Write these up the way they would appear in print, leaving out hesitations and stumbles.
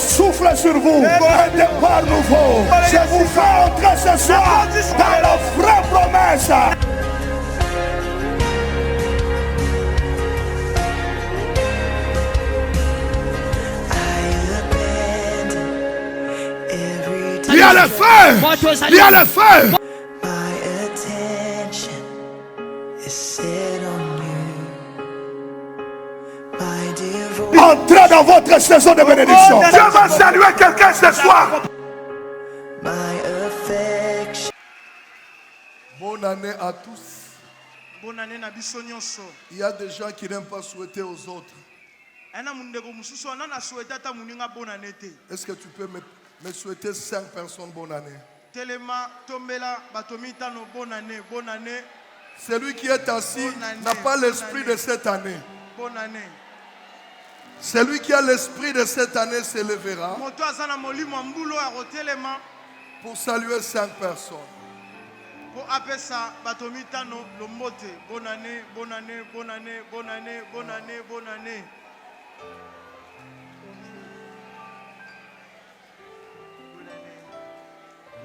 souffle sur vous. Un départ nouveau. Je vous fais entrer ce soir dans la vraie promesse. Il y a le feu! Il y a le feu! Entrez dans votre saison de bénédiction. Je vais saluer quelqu'un ce soir. Bonne année à tous. Il y a des gens qui n'aiment pas souhaiter aux autres. Est-ce que tu peux me souhaiter 5 personnes bonne année? Celui qui est assis n'a pas l'esprit de cette année. Celui qui a l'esprit de cette année se lèvera pour saluer 5 personnes. Bonne année, bonne année, bonne année, bonne année, bonne année, bonne année.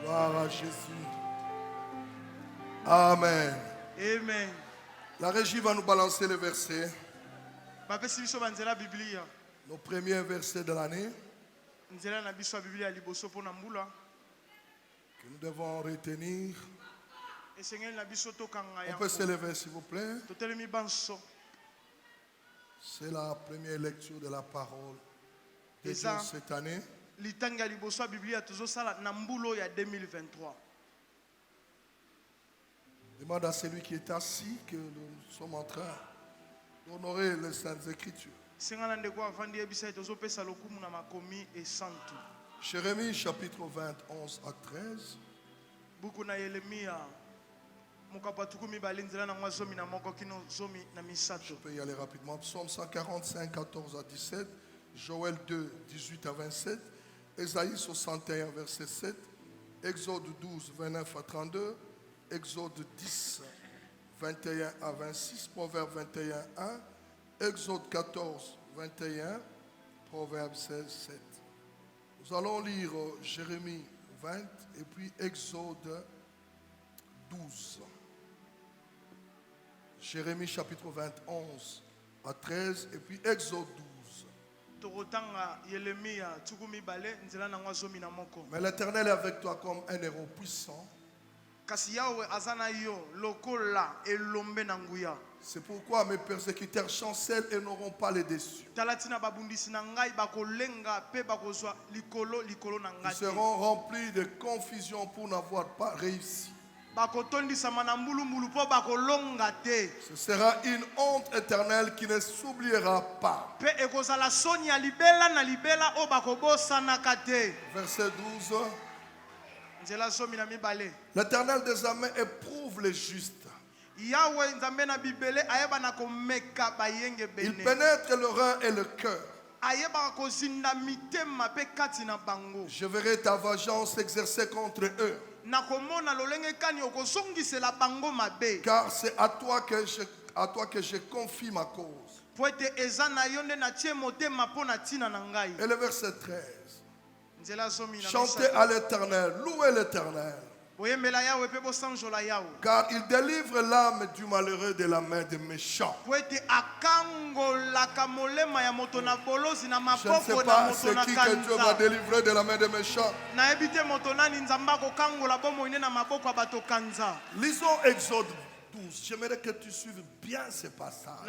Gloire à Jésus. Amen. Amen. La régie va nous balancer les versets. Nos premiers versets de l'année que nous devons retenir. On peut se lever s'il vous plaît. C'est la première lecture de la parole de Dieu cette année. Demande à celui qui est assis que nous sommes en train d'honorer les Saintes Écritures. Jérémie chapitre 20, 11 à 13. Je peux y aller rapidement. Psaume 145, 14 à 17. Joël 2, 18 à 27. Ésaïe 61, verset 7. Exode 12, 29 à 32. Exode 10, 21 à 26. Proverbe 21, 1. Exode 14, 21. Proverbe 16, 7. Nous allons lire Jérémie 20 et puis Exode 12. Jérémie chapitre 20, 11 à 13 et puis Exode 12. Mais l'Éternel est avec toi comme un héros puissant. C'est pourquoi mes persécuteurs chancellent et n'auront pas les déçus. Ils seront remplis de confusion pour n'avoir pas réussi. Ce sera une honte éternelle qui ne s'oubliera pas. Verset 12. L'Éternel des armées éprouve les justes. Il pénètre le rein et le cœur. Je verrai ta vengeance exercée contre eux. Car c'est à toi que je confie ma cause. Et le verset 13. Chantez à l'Éternel, louez l'Éternel. Car il délivre l'âme du malheureux de la main des méchants. Je ne sais pas c'est qui que Dieu va délivrer de la main des méchants. Lisons Exode 12. J'aimerais que tu suives bien ces passages.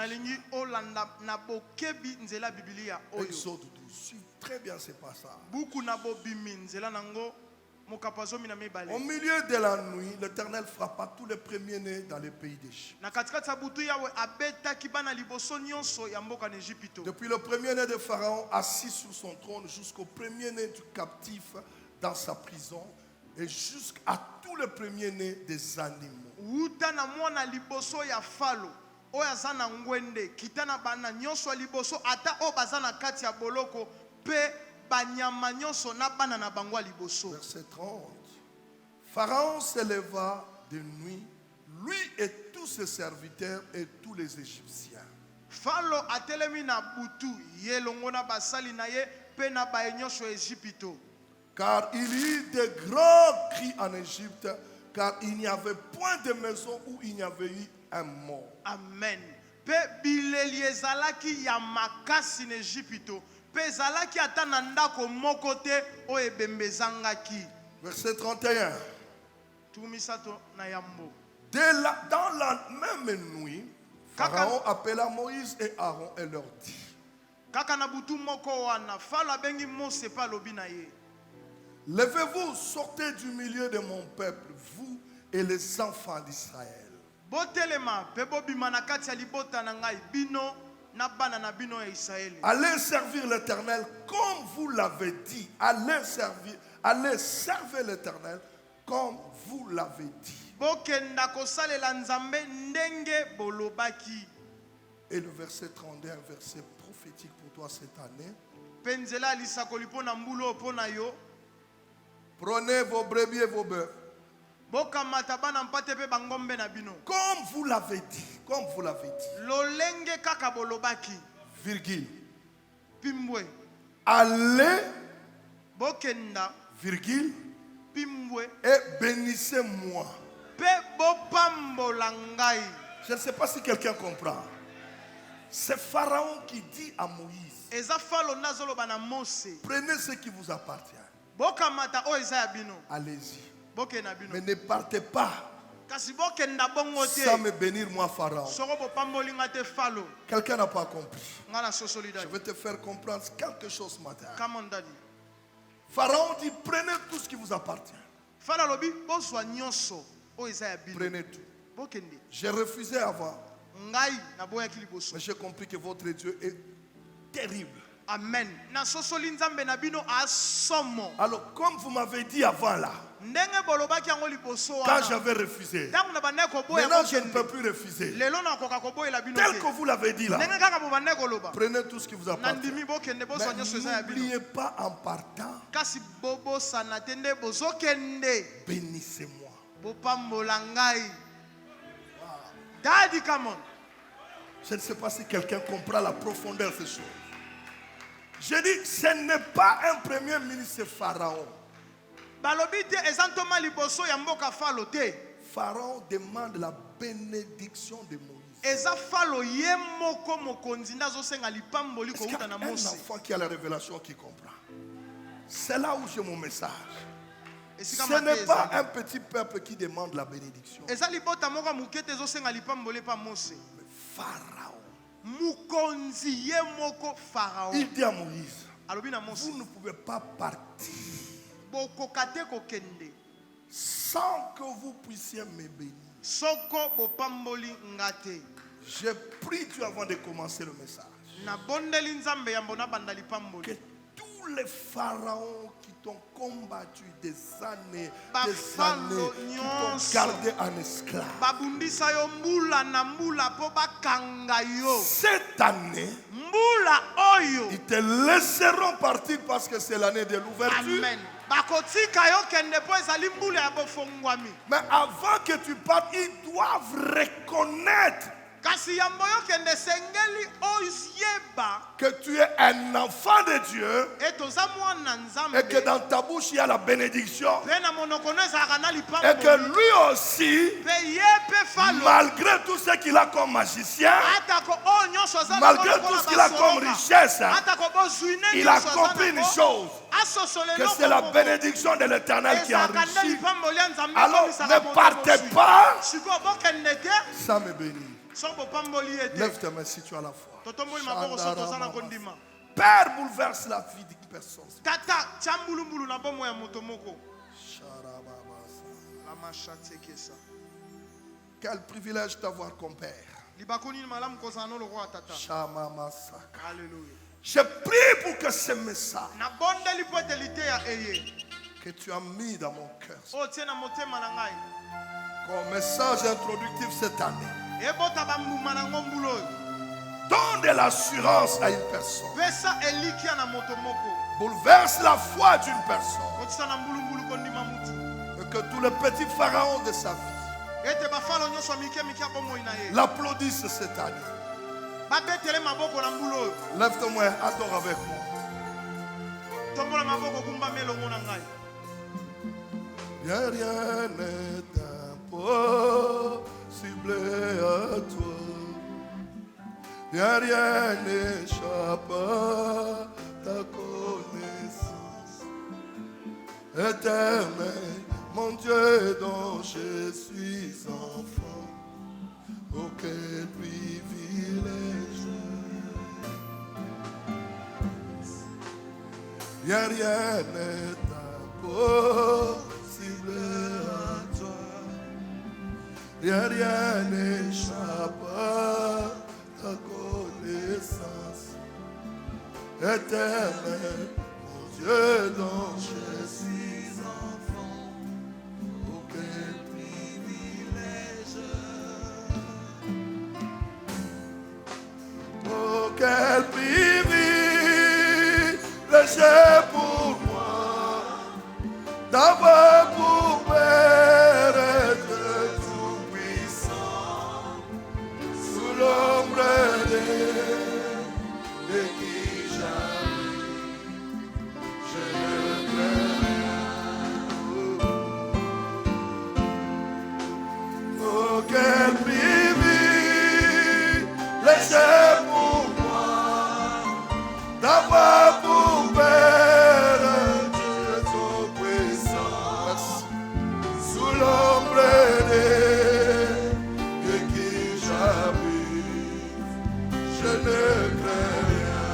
Exode 12. Suive très bien ces passages. Au milieu de la nuit, l'Éternel frappa tous les premiers-nés dans les pays d'Égypte. Depuis le premier-né de Pharaon assis sur son trône jusqu'au premier-né du captif dans sa prison et jusqu'à tous les premiers-nés des animaux. Verset 30. Pharaon s'éleva de nuit, lui et tous ses serviteurs et tous les Égyptiens. pe na baye nyonso ya Ejipito. Car il y eut de grands cris en Égypte, car il n'y avait point de maison où il n'y avait eu un mort. Amen. Pe bileli ezalaki ya makasi na Ejipito. Pe ezalaki ata na ndako moko te oyo ebembezangaki. Verset 31. Tukumisato na yambo. Dans la même nuit, Pharaon appela Moïse et Aaron et leur dit: Kaka na butu moko wana Falo abengi Mose pa lobi na ye. Levez-vous, sortez du milieu de mon peuple, vous et les enfants d'Israël. Botelema pe bobima na kati ya libota na ngai bino na bana na bino ya Israeli. Allez servir l'Éternel comme vous l'avez dit. Allez servir l'Éternel comme vous l'avez dit. Bokenda kosalela nzambe ndenge bolobaki. Et le verset 31, un verset prophétique pour toi cette année. Penzela lisakoli pona mbulo pona yo. Prenez vos brebis et vos bœufs. Bokamata bana mpate pe bangombe na bino. Comme vous l'avez dit. Comme vous l'avez dit. Lolenge kaka bolobaki. Virgule. Pimbwe. Allez. Bokenda. Virgule. Pimbwe. Et bénissez-moi. Pe bopambola ngai. Je ne sais pas si quelqu'un comprend. C'est Pharaon qui dit à Moïse: Eza Falo nazoloba na Mose. prenez ce qui vous appartient. Bokamata o eza ya bino. Allez-y. Bokena bino. Mais ne partez pas Kasi bokenda bongo te. sans me bénir moi Pharaon. Soko bopamboli nga te Falo. Quelqu'un n'a pas compris. Ngana sosolida. Je vais te faire comprendre quelque chose ce matin. Come on daddy. Pharaon dit: prenez tout ce qui vous appartient. Falo lobi bozwa nyonso o eza ya bino. Prenez tout. Bokende. J'ai refusé avant, Ngai na boya kiliboso. mais j'ai compris que votre Dieu est terrible. Amen. Na sosoli nzambe na bino asomo. Alors, comme vous m'avez dit avant là, Ndenge bolobaki yango liboso quand wana. j'avais refusé, Tangu na bande ko boya maintenant je ne bokende. peux plus refuser. Lelo na koka ko boya la bino Tel te. que vous l'avez dit là, Ndenge kaka bo bande ko loba. prenez tout ce qui vous appartient. Nandimi bokende bozwa nyonso eza ya Mais bino. n'oubliez pas en partant, Kasi bobo sana tende bozokende. bénissez-moi. Bopambola ngai. Daddy, come on. Je ne sais pas si quelqu'un comprend la profondeur de ces choses. Je dis, ce n'est pas un premier ministre, c'est Pharaon. Balobi te ezantoma liboso ya mboka Falo te. Pharaon demande la bénédiction de Moïse. Eza Falo ye moko mokonzi ndazosenga lipamboli Est-ce qu'il y a kouta na un Mose. enfant qui a la révélation qui comprend? C'est là où j'ai mon message. Esika Ce mate n'est pas ezali. un petit peuple qui demande la bénédiction. Eza libota moko moke te ezosenga lipamboli pa Mose. Mais Pharaon, Mukonzi ye moko Pharaon. il dit à Moïse: Alobi na Mose. vous ne pouvez pas partir Bokoka te kokende. sans que vous puissiez me bénir. Soko bopamboli ngate. J'ai prié Dieu avant de commencer le message. Na bondeli nzambe yambo na banda lipamboli. Que tous les pharaons qui t'ont combattu des années, Bafalo qui t'ont nyonso. gardé en esclave. Babundisa yo mbula na mbula po bakanga yo. Cette année, Mbula oyo. ils te laisseront partir parce que c'est l'année de l'ouverture. Amen. Bakotika yo kende po ezali mbula ya bofongwami. Mais avant que tu partes, ils doivent reconnaître Kasi yambo yo kende sengeli oyeba. que tu es un enfant de Dieu Etoza mwana nzambe. et que dans ta bouche il y a la bénédiction. Pe na monoko no ezalaka na Et lipamboli. que lui aussi, Pe ye pe Falo. malgré tout ce qu'il a comme magicien, Atako o nyonso aza malgré lokola tout ce qu'il a comme basoloka. richesse, Atako bozwine il a nyonso aza compris une nango. chose, Asosole que loko c'est la moko. bénédiction de l'Éternel qui Ezalaka nde enrichit. lipamboli ya Nzambe Alors ekomisaka ne moto partez mozwi. pas Sikoyo bokende te. sans me bénir. So bopamboli ye te. Lève tes mains si tu as la foi. Totomboli maboko so toza na kondima. Père, bouleverse la vie d'une personne. Tata tia mbulumbulu na bomo ya moto moko. Lama shatekesa. Quel privilège d'avoir comme père. Libakoni malamu kozala no lokwa tata. Shamamasaka. Alléluia. Je prie pour que ce message Na bondeli po etelite ya eye. que tu as mis dans mon cœur, O tie na motema na ngai. comme message introductif cette année, Ebota bambuma na ngombulo oyo. donne de l'assurance à une personne. Pesa elikia na moto moko. Bouleverse la foi d'une personne. Otisa na mbulumbulu kondima mutu. Et que tous les petits pharaons de sa vie Ete bafalo nyonso ya mike mike ya bomoi na ye. l'applaudissent cette année. Babetele maboko na mbulo oyo. Lève-toi, adore avec moi. Tombola maboko kumba melongo na ngai. Bien rien n'est impossible à toi. Bien rien n'échappe à ta connaissance. Éternel, mon Dieu dont je suis enfant. Oh, quel privilège. Bien rien n'est impossible à toi. Bien rien n'échappe à ta connaissance. Éternel, mon Dieu dont je suis enfant. Oh, quel privilège. Oh, quel privilège pour moi d'avoir pour père être tout-puissant sous l'ombre de qui j'habite. Je ne crains rien. Oh, quel privilège pour moi d'avoir pour père Dieu tout-puissant sous l'ombre de qui j'habite. Je ne crains rien.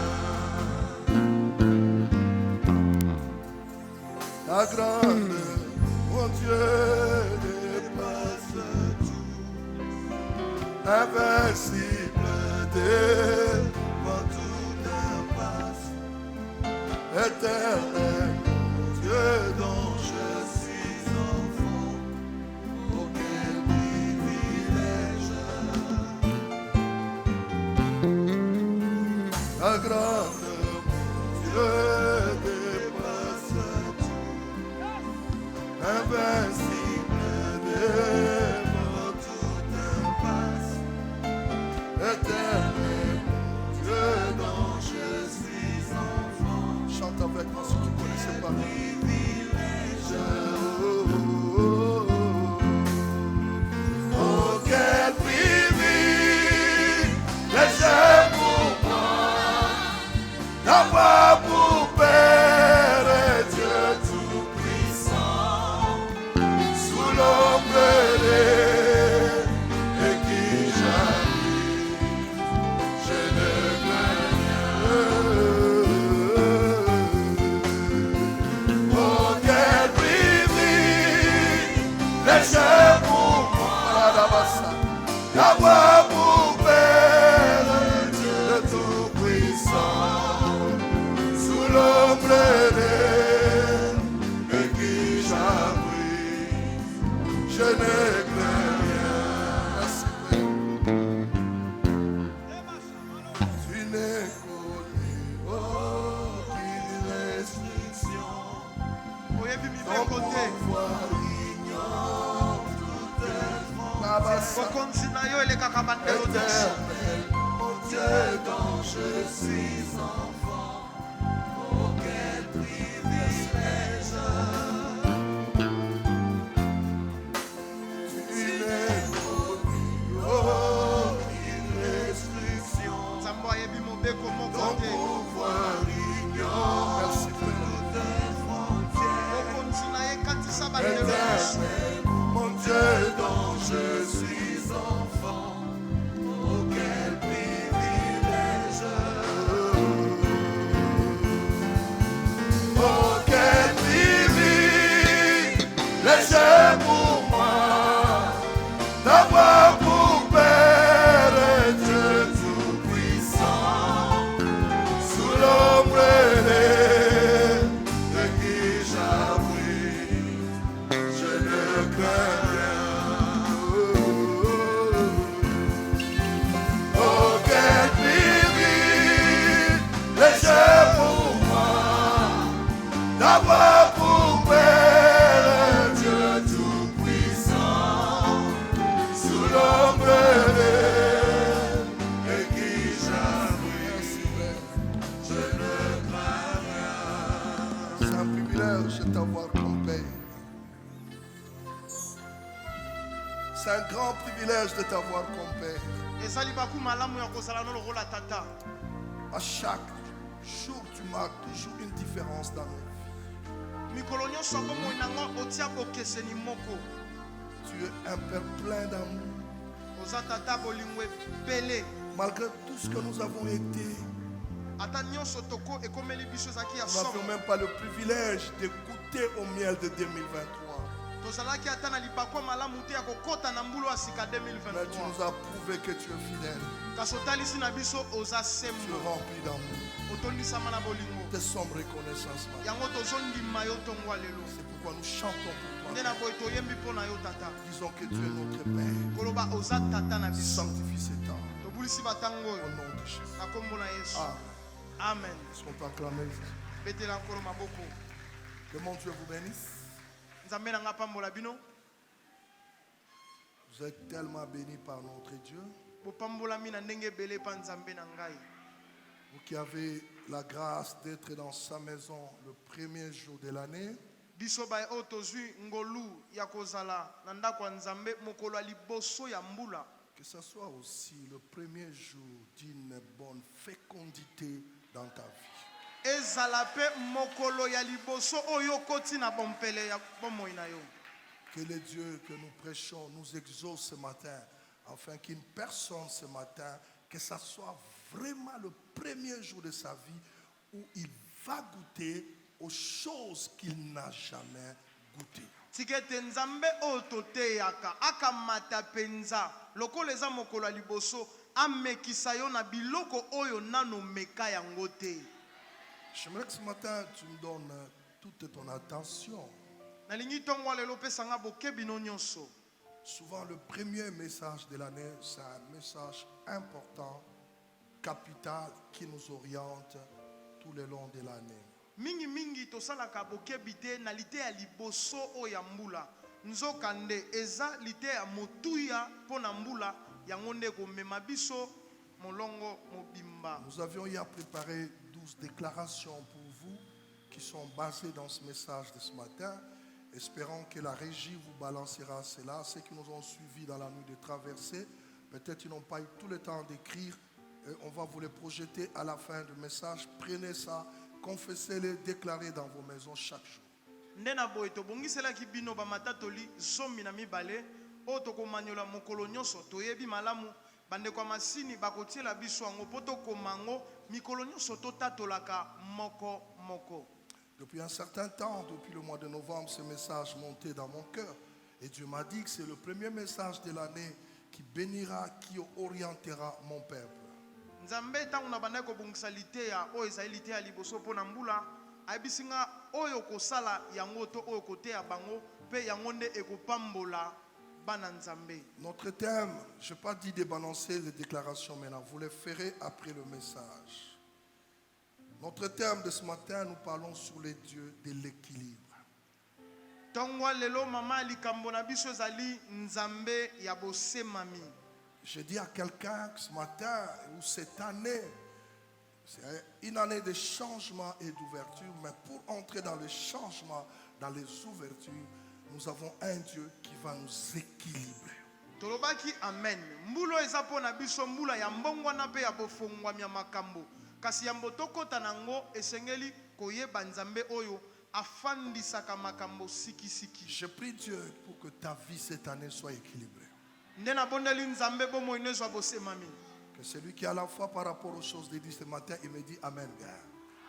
Ta grandeur, mon Dieu, dépasse tout. Invincible devant toute impasse. Éternel, mon Dieu dont je suis enfant. Oh, quel privilège. Ta grandeur, mon Dieu, dépasse tout. Invincible devant toute impasse. Éternel, mon Dieu dont je suis enfant. Chante avec moi si tu connais ces paroles. Oh, quel privilège pour moi d'avoir pour père Dieu tout-puissant sous l'ombre de qui j'habite. Je ne crains rien. Oh, quel privilège pour moi d'avoir pour père Dieu tout-puissant sous l'ombre de qui j'habite. Je ne crains rien. Merci, Père. Tu n'es connu aucune restriction. Oyebi mi Ton côté. pouvoir ignore toute France. Bokonzi na yo elekaka bandelo nyonso. Éternel, mon Dieu dont je suis enfant. Oh, quel privilège. Tu n'es connu aucune restriction. Nzambe ayebi mobeko moko Ton te. pouvoir ignore. Merci, Père. Bokonzi na ye katisa bandelo nyonso. Éternel, mon Dieu dont je suis enfant. Oh, quel privilège. Oh, quel privilège pour moi d'avoir pour père Dieu tout-puissant sous l'ombre de qui j'habite. Je ne crains rien. Oh, quel privilège pour moi d'avoir pour père Dieu tout-puissant sous l'ombre de qui j'habite. Je ne crains rien. C'est un privilège de t'avoir comme père. C'est un grand privilège de t'avoir comme père. ezali baku malamu ya kozala no lokola tata. À chaque jour, tu marques toujours une différence dans nos vies. Mikolo nyonso ya bomoi na ngo otia bokeseni moko. Tu es un père plein d'amour. Oza tata bolingo ebele. Malgré tout ce que nous avons été, Ata nyonso toko ekomeli biso ezalaki ya nous n'avions somo. même pas le privilège d'écouter au miel de 2023. Tozalaki ata na lipakwa malamu te ya kokota na mbulu ya sika Mais tu 2023. nous as prouvé que tu es fidèle. Kasi otalisi na biso oza Tu sembo. es rempli d'amour. Otondisama na bolingo. Te sommes reconnaissance. Maman. Yango tozondima yo ntongwa lelo. C'est pourquoi nous chantons pour Nde toi. na boye toyembi mpo na yo tata. Disons que tu es notre Père. Koloba oza tata na biso. Sanctifie cet temps. Tobulisi batango Au oyo nom de Jésus. na kombo na Yesu. Amen. Amen. Est-ce qu'on peut acclamer? Betela nkolo maboko. Que mon Dieu vous bénisse. Nzambe na nga pambola bino. Vous êtes tellement bénis par notre Dieu. Bopambolami na ndenge ebele pa nzambe na ngai. Vous qui avez la grâce d'être dans sa maison le premier jour de l'année, Biso baye oyo tozwi ngolu ya kozala na ndako ya nzambe mokolo ya liboso ya mbula. que ce soit aussi le premier jour d'une bonne fécondité dans ta vie. Ezala pe mokolo ya liboso oyo koti na bompele ya bomoi na yo. Que le Dieu que nous prêchons nous exauce ce matin, afin qu'une personne ce matin, que ce soit vraiment le premier jour de sa vie où il va goûter aux choses qu'il n'a jamais goûtées. Tikete nzambe oyo toteyaka akamata penza lokola eza mokolo ya liboso amekisa yo na biloko oyo nano meka yango te. J'aimerais que ce matin tu me donnes toute ton attention. Nalingi ntongwa lelo pesanga bokebi no nyonso. Souvent le premier message de l'année, c'est un message important, capital, qui nous oriente tout le long de l'année. Mingi mingi tosalaka bokebi te na lite ya liboso oyo ya mbula. Nzokande eza lite ya motuya mpo na mbula yango nde komema biso molongo mobimba. Nous avions hier préparé 12 déclarations pour vous qui sont basées dans ce message de ce matin. Espérons que la régie vous balancera cela. Ceux qui nous ont suivis dans la nuit de traversée, peut-être ils n'ont pas eu tout le temps d'écrire. On va vous les projeter à la fin du message. Prenez ça, confessez-les, déclarez dans vos maisons chaque jour. Nde na boye tobongiselaki bino bamatatoli zomi na mibale oyo tokomanyola mokolo nyonso toyebi malamu bandeko ya masini bakotiela biso yango mpo tokoma yango mikolo nyonso totatolaka moko moko. Depuis un certain temps, depuis le mois de novembre, ce message montait dans mon cœur. Et Dieu m'a dit que c'est le premier message de l'année qui bénira, qui orientera mon peuple. Nzambe ntango na bandaki kobongisa liteya oyo ezali liteya liboso mpo na mbula ayebisi nga oyo kosala yango to oyo koteya bango mpe yango nde ekopambola bana nzambe. Notre thème, je n'ai pas dit de balancer les déclarations maintenant, vous les ferez après le message. Notre thème de ce matin, nous parlons sur les dieux de l'équilibre. Tongwa lelo mama likambo na biso ezali nzambe ya bosemami. Je dis à quelqu'un que ce matin ou cette année, c'est une année de changement et d'ouverture, mais pour entrer dans le changement, dans les ouvertures, nous avons un Dieu qui va nous équilibrer. Tolobaki amen. Mbulo eza po na biso mbula ya mbongwana pe ya bofongwa ya makambo. Kasi ya mbotokota nango esengeli koyeba nzambe oyo afandisaka makambo siki siki. Je prie Dieu pour que ta vie cette année soit équilibrée. Nde na bondeli nzambe bomo inezwa bosemami. Que celui qui a la foi par rapport aux choses dit ce matin, il me dit Amen.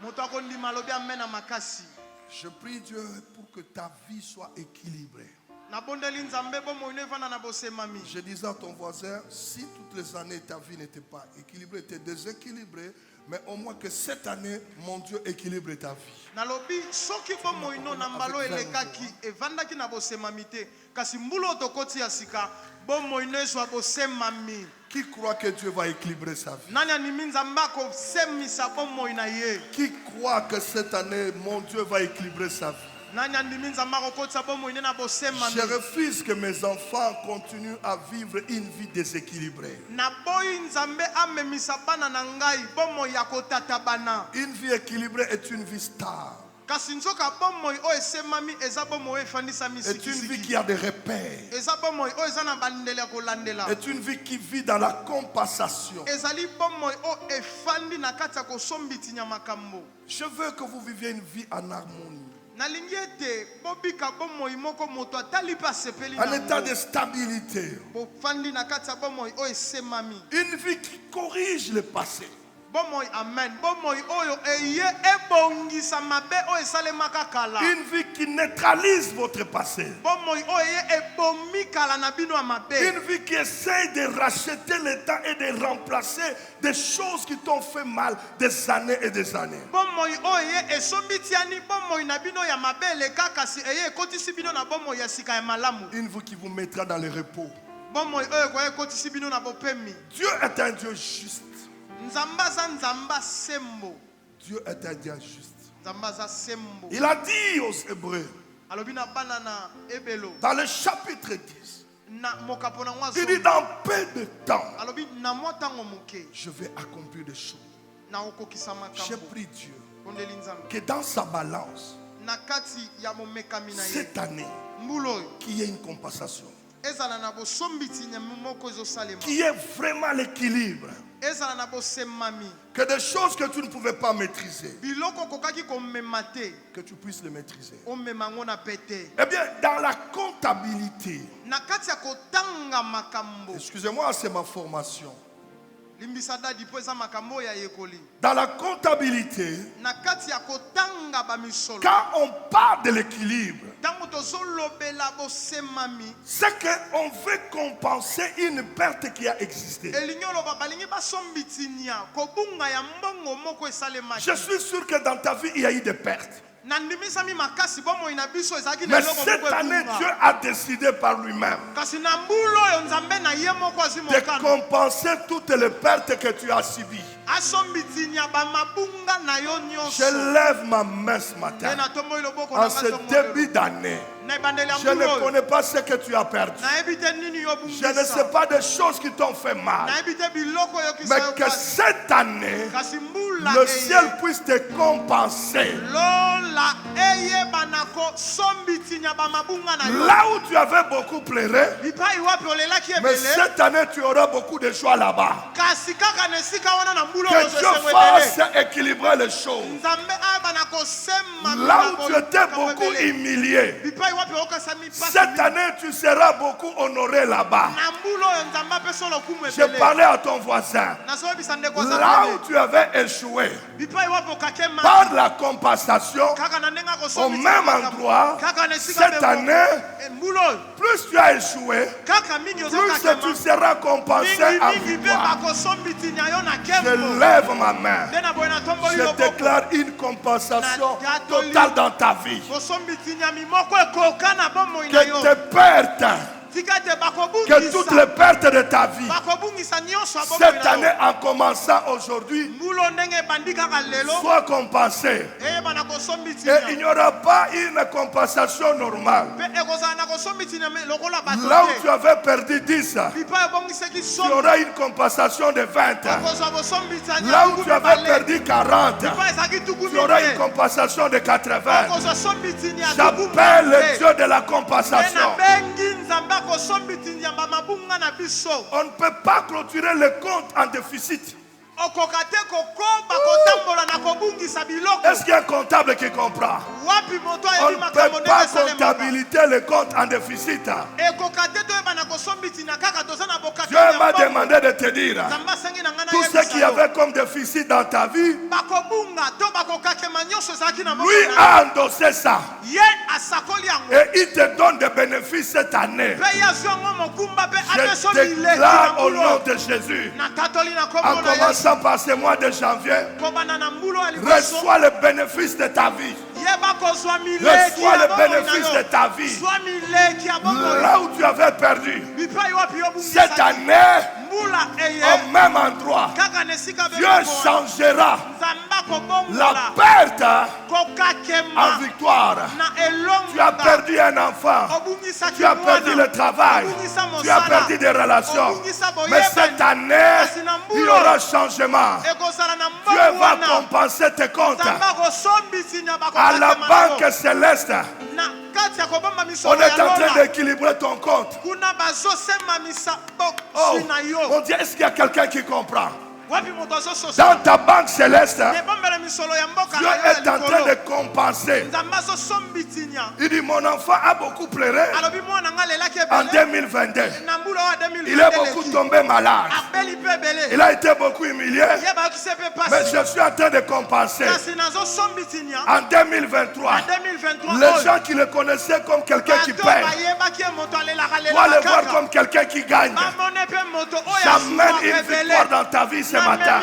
Moto akondima lobi amen na makasi. Je prie Dieu pour que ta vie soit équilibrée. Na bondeli nzambe bomo inevana na bosemami. Je disais à ton voisin, si toutes les années ta vie n'était pas équilibrée, était déséquilibrée, mais au moins que cette année, mon Dieu équilibre ta vie. Nalobi soki bomo ino na mbalo elekaki evandaki na bosemami te. Kasi mbulo tokoti ya sika bomo inezwa bosemami. Qui croit que Dieu va équilibrer sa vie? Nani animi nzambe akosemisa bomo ina ye. Qui croit que cette année, mon Dieu va équilibrer sa vie? Nani animi nzambe akokotisa bomo ine na bosemami. Je refuse que mes enfants continuent à vivre une vie déséquilibrée. Na boyi nzambe amemisa bana na ngai bomo ya kotata bana. Une vie équilibrée est une vie stable. kasi nzoka bomoi oyo esemami eza bomoi oyo efandisa est une vie misikisiki qui a des repères. eza bomoi oyo eza na bandelo ya kolandela Est une vie qui vit dans la compensation. ezali bomoi oyo efandi na kati ya kosombitinya makambo. Je veux que vous viviez une vie en harmonie. nalingi ete bobika bomoi moko moto atali mpe asepeli Un état nango de stabilité. bofandi na kati ya bomoi oyo esemami Une vie qui corrige le passé. bomoi amen bomoi oyo eye ebongisa mabe oyo esalemaka kala Une vie qui neutralise votre passé. bomoi oyo eye ebomi kala na bino ya mabe Une vie qui essaye de racheter le temps et de remplacer des choses qui t'ont fait mal des années et des années. bomoi oyo eye esombitiani bomoi na bino ya mabe eleka kasi eye ekotisi bino na bomoi ya sika ya malamu Une vie qui vous mettra dans le repos. bomoi oyo ekoya ekotisi bino na bopemi. Dieu est un Dieu juste. nzambe aza nzambe sembo Dieu est un Dieu juste. nzambe aza sembo Il a dit aux Hébreux, alobi na bana na ebelo dans le chapitre 10, na mokapo na ngwa il dit dans peu de temps, alobi na mwa ntango moke je vais accomplir des choses. na okokisa J'ai makambo pris Dieu ondeli nzambe que dans sa balance, na kati ya momekami na ye cette année, mbula oyo qu'il y ait une compensation, ezala na bosombiti nyama moko ezosalema qu'il y ait vraiment l'équilibre, ezala na bosemami que des choses que tu ne pouvais pas maîtriser, biloko okokaki komema te que tu puisses les maîtriser. omema ngo na pete Eh bien, dans la comptabilité, na kati ya kotanga makambo excusez-moi, c'est ma formation. limbisa dadi mpo eza makambo oyo ya yekoli Dans la comptabilité, na kati ya kotanga bamisolo quand on parle de l'équilibre, ntango tozolobela bosemami c'est qu'on veut compenser une perte qui a existé. elingi oloba balingi basombitinia kobunga ya mbongo moko esalemaki Je suis sûr que dans ta vie, il y a eu des pertes. nandimisami makasi bomoi na biso ezalaki na Mais eloko cette moko année, ebunga. Dieu a décidé par lui-même kasi na mbula oyo nzambe na ye moko azwi de mokano compenser toutes les pertes que tu as subies. asombitinia bamabunga na yo Je nyonso lève ma main ce nde matin. natomboli loboko En na ce ngai songo lelo. début d'année, na ebandeli ya je mbula ne oyo connais pas ce que tu as perdu. nayebi te nini yo Je ne sais pas des choses qui t'ont fait mal. nayebi te biloko oyokisa Mais yo que pasi. cette année, kasi mbula le eye ciel puisse te compenser. lola eyeba na kosombitinia bamabunga na yo Là où tu avais beaucoup pleuré, bipai wapi olelaki mais ebele cette année, tu auras beaucoup de joie là-bas. kasi kaka na esika wana na mbula Que oyo Dieu esengo fasse ebele équilibrer les choses. nzambe ayeba na kosema Là où tu étais beaucoup humilié, bipai wapi okasami cette année, tu seras beaucoup honoré là-bas. na mbula oyo nzambe apesa lokumu Je ebele parlais à ton voisin. nazoyebisa ndeko Là où aza tu avais échoué, bipai wapi okakema par la compensation, kaka na ndenge au même endroit, kaka na esika cette année, mbula oyo plus tu as échoué, kaka mingi plus tu ozokakema seras compensé en mingi mpe victoire. bakosombitinia yo na Je kembo lève ma main. nde na boye natomboli Je loboko déclare une compensation totale dans ta vie. kosombitinia mimoko ekoka na bomoi na Que yo tes pertes, tika te que toutes les pertes de ta vie, bakobungisa nyonso ya bomoi cette na année yo en commençant aujourd'hui, mbula ndenge ebandi kaka lelo soient compensées. eyeba na Et kosombitinia il n'y aura pas une compensation normale. mpe ekozala na kosombitinia lokola bato Là où tu te avais perdu 10, bipai ebongisaki tu somi auras une compensation de 20. okozwa bosombitiania Là où tu avais perdu 40, bipai ezalaki tuku tu auras une mite compensation de 80. okozwa sombitinia J'appelle le Dieu de la mpe compensation. nabengi nzambe akosombitinia bamabunga na biso On ne peut pas clôturer le compte en déficit. okoka te kokoba kotambola na kobungisa biloko Est-ce qu'il y a un comptable qui comprend? wapi moto On ayebi ne makambo peut ndenge pas esalemaka comptabiliser le compte en déficit. ekoka te toyeba na kosombitina kaka toza na Dieu m'a demandé de te dire, nzambe asengi na ngai tout ce qu'il y avait comme déficit dans ta vie, bakobunga to bakokakema nyonso ezalaki na lui a endossé ça. ye asakoli yango Et il te donne des bénéfices cette année. mpe ye azwi yango mokumba mpe apeso Je mileki na déclare au mbulo nom de Jésus, na tatoli na en kombo na yesu commençant par ce mois de janvier, kobanda na mbulo ya liboso reçois le bénéfice de ta vie. ye bakozwa mileki Reçois ya le bomoi na bénéfice yo de ta vie. zwa mileki ya bomoi Là où tu avais perdu, bipai wapi cette yobungisaki année, mbula eye au même endroit, kaka na esika Dieu bemoko changera nzambe La perte en victoire. Tu as perdu un enfant. Tu as perdu le travail. Tu as perdu des relations. Mais cette année, il y aura changement. Dieu va compenser tes comptes. À la banque céleste, on est en train d'équilibrer ton compte. Oh, on dit, est-ce qu'il y a quelqu'un qui comprend? Dans ta banque céleste, Dieu est en train de compenser. Il dit, mon enfant a beaucoup pleuré en 2022. Il est beaucoup tombé malade. Il a été beaucoup humilié. Mais je suis en train de compenser. En 2023, les gens qui le connaissaient comme quelqu'un qui paye, doivent le voir comme quelqu'un qui gagne. J'amène une victoire dans ta vie ce matin.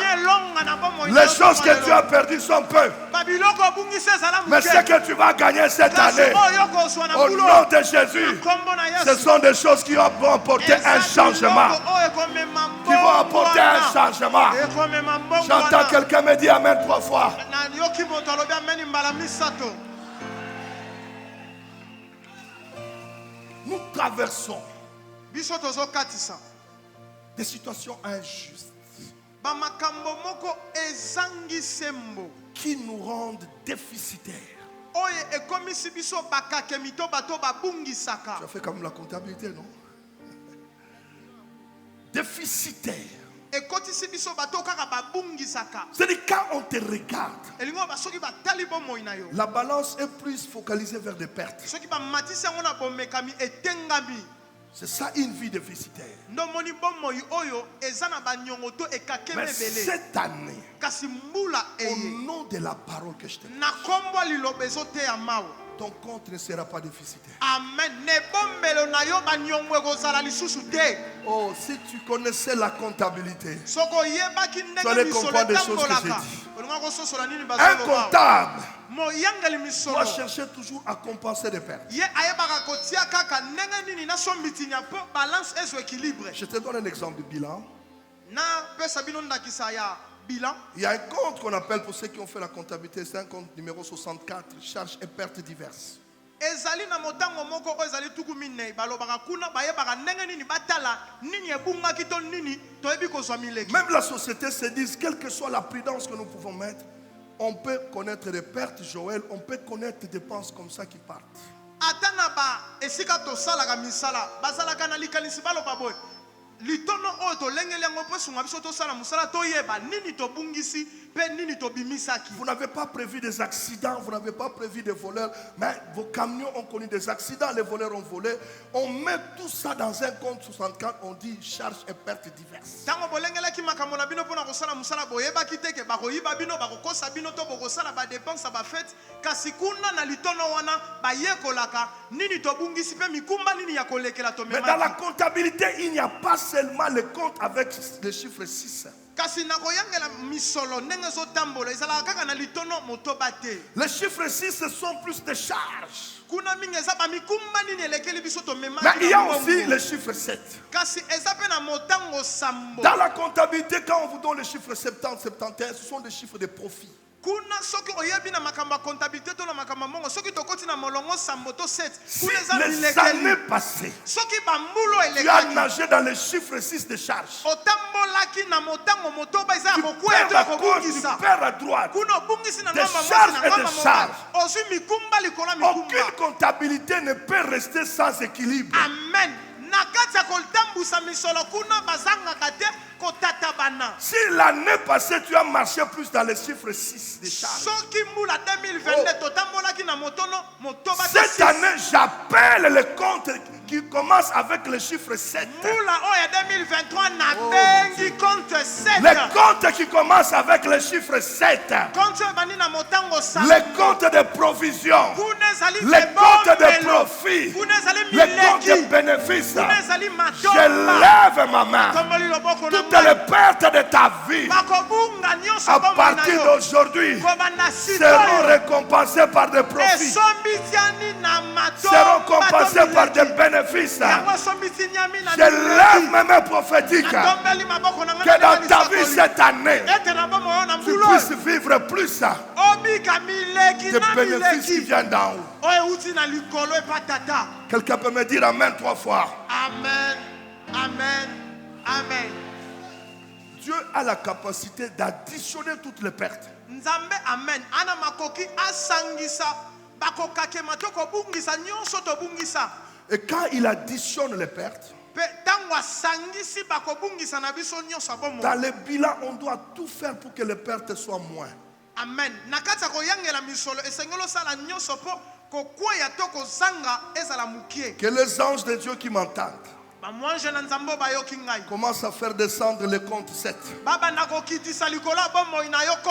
Les choses que tu as perdues sont peu. Mais ce que tu vas gagner cette année, au nom de Jésus, ce sont des choses qui vont apporter un changement. Qui vont apporter un changement. J'entends quelqu'un me dire Amen 3 fois. Nous traversons des situations injustes qui nous rendent déficitaires. Tu as fait comme la comptabilité, non? Déficitaire. C'est-à-dire quand on te regarde, la balance est plus focalisée vers des pertes. C'est ça une vie déficitaire. Mais cette année, au nom de la parole que je te donne, ton compte ne sera pas déficitaire. Oh, si tu connaissais la comptabilité, tu allais comprendre des choses que j'ai dit. Un comptable doit chercher toujours à compenser des pertes. Je te donne un exemple de bilan. Il y a un compte qu'on appelle, pour ceux qui ont fait la comptabilité, c'est un compte numéro 64, charges et pertes diverses. Même la société se dit, quelle que soit la prudence que nous pouvons mettre, on peut connaître des pertes, Joël, on peut connaître des dépenses comme ça qui partent. Vous n'avez pas prévu des accidents, vous n'avez pas prévu des voleurs, mais vos camions ont connu des accidents, les voleurs ont volé. On met tout ça dans un compte 64, on dit charges et pertes diverses. Mais dans la comptabilité, il n'y a pas seulement le compte avec le chiffre 6. Les chiffres 6, ce sont plus de charges. Mais il y a aussi le chiffre 7. Dans la comptabilité, quand on vous donne le chiffre 70, 71, ce sont des chiffres de profit. Si les années passées, tu as nagé dans les chiffres 6 de charge, tu perds à gauche, tu perds à droite, des charges et des charges. Aucune comptabilité ne peut rester sans équilibre. Amen. Si l'année passée tu as marché plus dans les chiffres 6 des charges, cette année j'appelle le compte qui commence avec le chiffre 7. Le compte qui commence avec le chiffre 7. Le compte de provision. Le compte de profit. Le compte de bénéfice. Je lève ma main. Toutes les pertes de ta vie, à partir d'aujourd'hui, seront récompensées par des profits. seront compensés par des bénéfices. Je lève mes mains prophétiques que dans ta vie cette année, tu puisses vivre plus des bénéfices qui viennent d'en haut. Quelqu'un peut me dire Amen 3 fois. Amen, Amen, Amen. Dieu a la capacité d'additionner toutes les pertes. Nzambe amen. Ana makoki asangisa bakokake matoko bungisa nyonso to bungisa. Et quand il additionne les pertes, dans le bilan, on doit tout faire pour que les pertes soient moins. Amen. Que les anges de Dieu qui m'entendent commence à faire descendre le compte 7. Que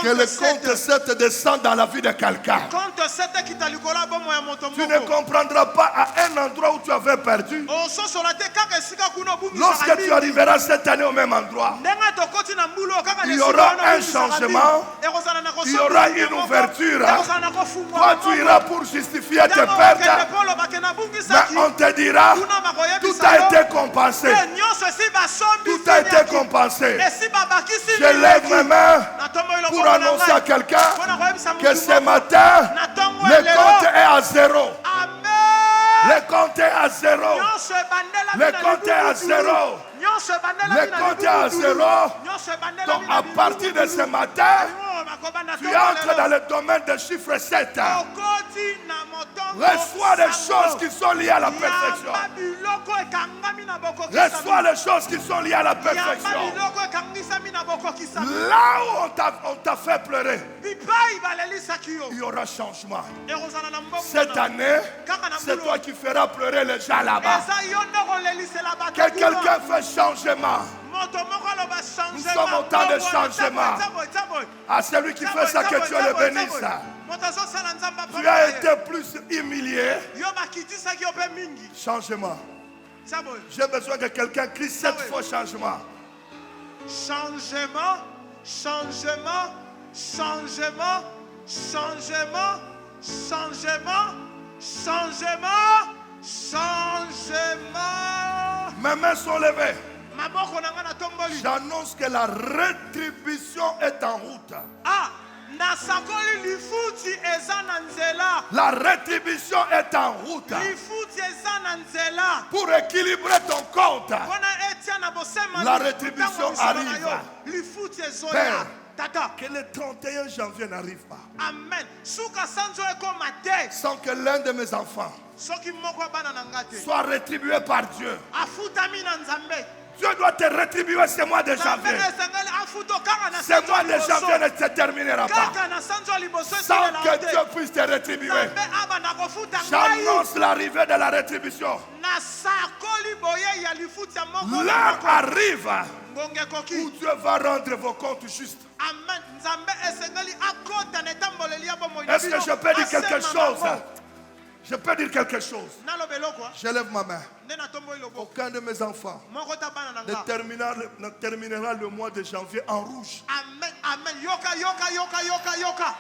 le compte 7 descende dans la vie de quelqu'un. Tu ne comprendras pas à un endroit où tu avais perdu. Lorsque tu arriveras cette année au même endroit, il y aura un changement, il y aura une ouverture. Toi tu iras pour justifier tes pertes, mais on te dira tout a été compensé. Tout a été compensé. Je lève mes mains pour annoncer à quelqu'un que ce matin, le compte est à 0. Le compte est à 0. Le compte est à 0. Le compte est à 0. Donc à partir de ce matin, tu entres dans le domaine des chiffres 7. Reçois les choses qui sont liées à la perfection. Reçois les choses qui sont liées à la perfection. Là où on t'a fait pleurer, il y aura changement. Cette année, c'est toi qui feras pleurer les gens là-bas. Que quelqu'un fait changement. Nous sommes au temps de changement. À celui qui fait ça, que Dieu le bénisse. Tu as été plus humilié. Changement. J'ai besoin que quelqu'un crie 7 fois changement. Changement, changement, changement, changement, changement, changement, changement. Mes mains sont levées. J'annonce que la rétribution est en route. La rétribution est en route pour équilibrer ton compte. La rétribution arrive. Père, que le 31 janvier n'arrive pas sans que l'un de mes enfants soit rétribué par Dieu. Dieu doit te rétribuer ce mois de janvier. Ce mois de janvier ne se terminera pas sans que Dieu puisse te rétribuer. J'annonce l'arrivée de la rétribution. L'heure arrive où Dieu va rendre vos comptes justes. Est-ce que je peux dire quelque chose? Je peux dire quelque chose. Je lève ma main. Aucun de mes enfants ne terminera le mois de janvier en rouge. Amen. Amen. Yoka, yoka, yoka, yoka, yoka.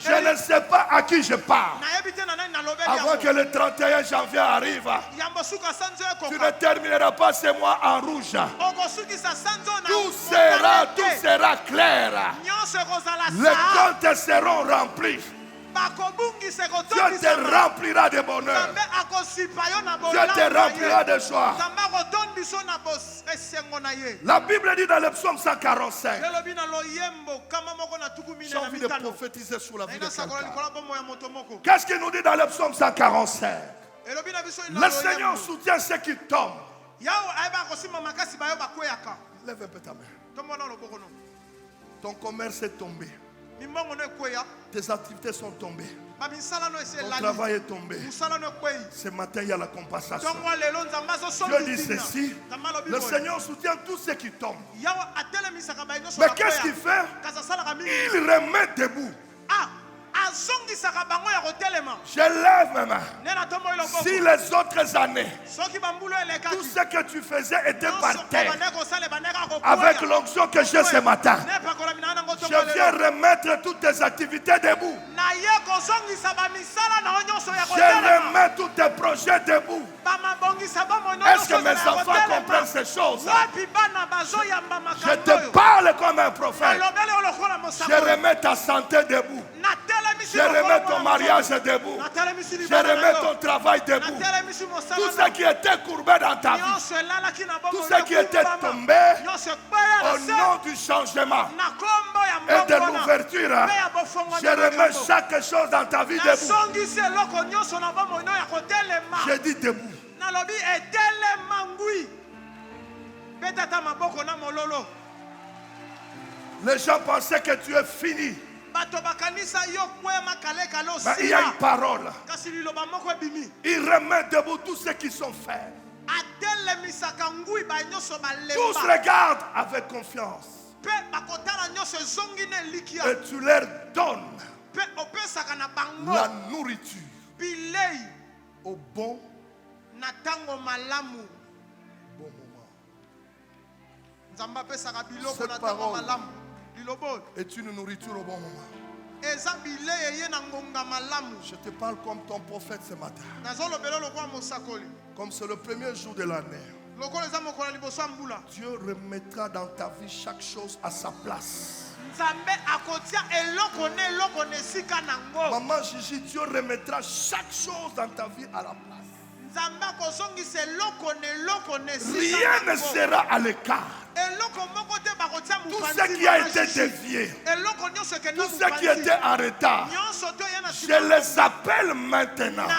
Je ne sais pas à qui je parle. Avant que le 31 janvier arrive, tu ne termineras pas ce mois en rouge. Tout sera clair. Les comptes seront remplis. Dieu te remplira de bonheur. Dieu te remplira de joie. La Bible dit dans le psaume 145. J'ai envie de prophétiser sur la vie de quelqu'un. Qu'est-ce qu'il nous dit dans le psaume 145? Le Seigneur soutient ceux qui tombent. Lève un peu ta main. Ton commerce est tombé. Tes activités sont tombées. Ton travail est tombé. Ce matin, il y a la compensation. Dieu dit ceci. Le Seigneur soutient tous ceux qui tombent. Mais qu'est-ce qu'il fait? Il remet debout Je lève mes mains. Si les autres années, tout ce que tu faisais était par terre, avec l'onction que j'ai ce matin, je viens remettre toutes tes activités debout. Je remets tous tes projets debout. Est-ce que mes enfants comprennent ces choses? Je te parle comme un prophète. Je remets ta santé debout. Je remets ton mariage debout. Je remets ton travail debout. Tout ce qui était courbé dans ta vie, tout ce qui était tombé, au nom du changement et de l'ouverture, je remets chaque chose dans ta vie debout. Je dis debout. Les gens pensaient que tu es fini. Mais il y a une parole. Il remet debout tous ceux qui sont faits. Tous regardent avec confiance. Et tu leur donnes la nourriture au bon moment. Cette parole est une nourriture au bon moment. Je te parle comme ton prophète ce matin. Comme c'est le premier jour de l'année, Dieu remettra dans ta vie chaque chose à sa place. Maman Gigi, Dieu remettra chaque chose dans ta vie à la place. Rien ne sera à l'écart. Tout ce qui a été dévié, tout ce qui était en retard, je les appelle maintenant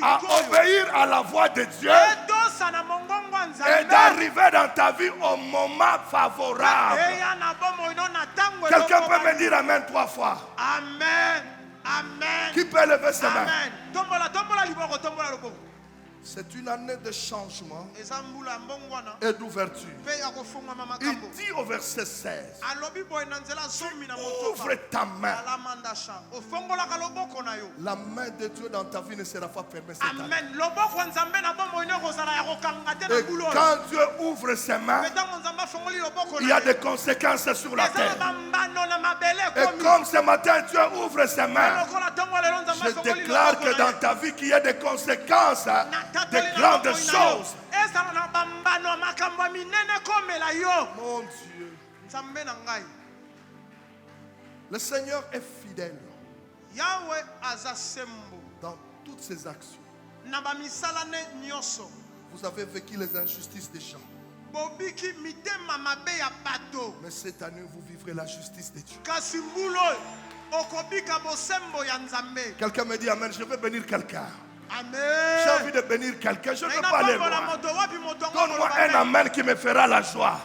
à obéir à la voix de Dieu et d'arriver dans ta vie au moment favorable. Quelqu'un peut me dire Amen 3 fois? Amen. Amen. Qui peut lever ses mains? C'est une année de changement et d'ouverture. Il dit au verset 16, ouvre ta main. La main de Dieu dans ta vie ne sera pas fermée cette année. Et quand Dieu ouvre ses mains, il y a des conséquences sur la terre. Et comme ce matin Dieu ouvre ses mains, je déclare que dans ta vie qu'il y a des conséquences, de grandes choses. Mon Dieu. Le Seigneur est fidèle dans toutes ses actions. Vous avez vécu les injustices des gens. Mais cette année, vous vivrez la justice de Dieu. Quelqu'un me dit Amen, je veux bénir quelqu'un. J'ai envie de bénir quelqu'un, je ne veux pas aller loin. Donne-moi un amen qui me fera la joie.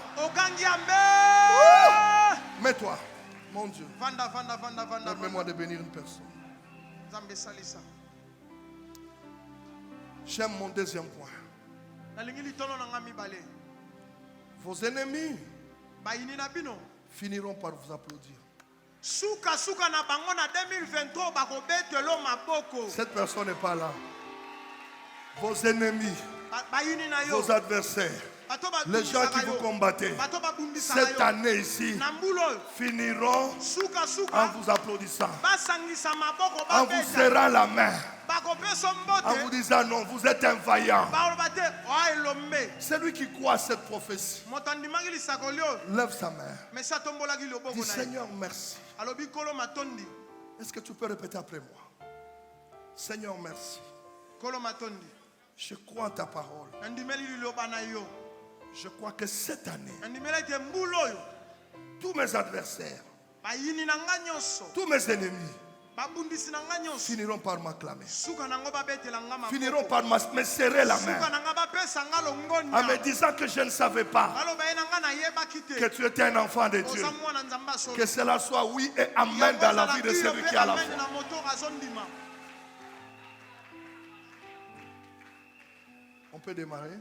Mets-toi, mon Dieu. Permets-moi de bénir une personne. J'aime mon deuxième point. Vos ennemis finiront par vous applaudir. Cette personne n'est pas là. Vos ennemis, vos adversaires, les gens qui vous combattaient, cette année ici, finiront en vous applaudissant, en vous serrant la main, en vous disant non, vous êtes un vaillant. Celui qui croit à cette prophétie, lève sa main. Dis Seigneur, merci. Est-ce que tu peux répéter après moi? Seigneur, merci. Je crois en ta parole. Je crois que cette année, tous mes adversaires, tous mes ennemis finiront par m'acclamer, finiront par me serrer la main en me disant que je ne savais pas que tu étais un enfant de Dieu. Que cela soit oui et amen dans la vie de celui qui a la foi. On peut démarrer.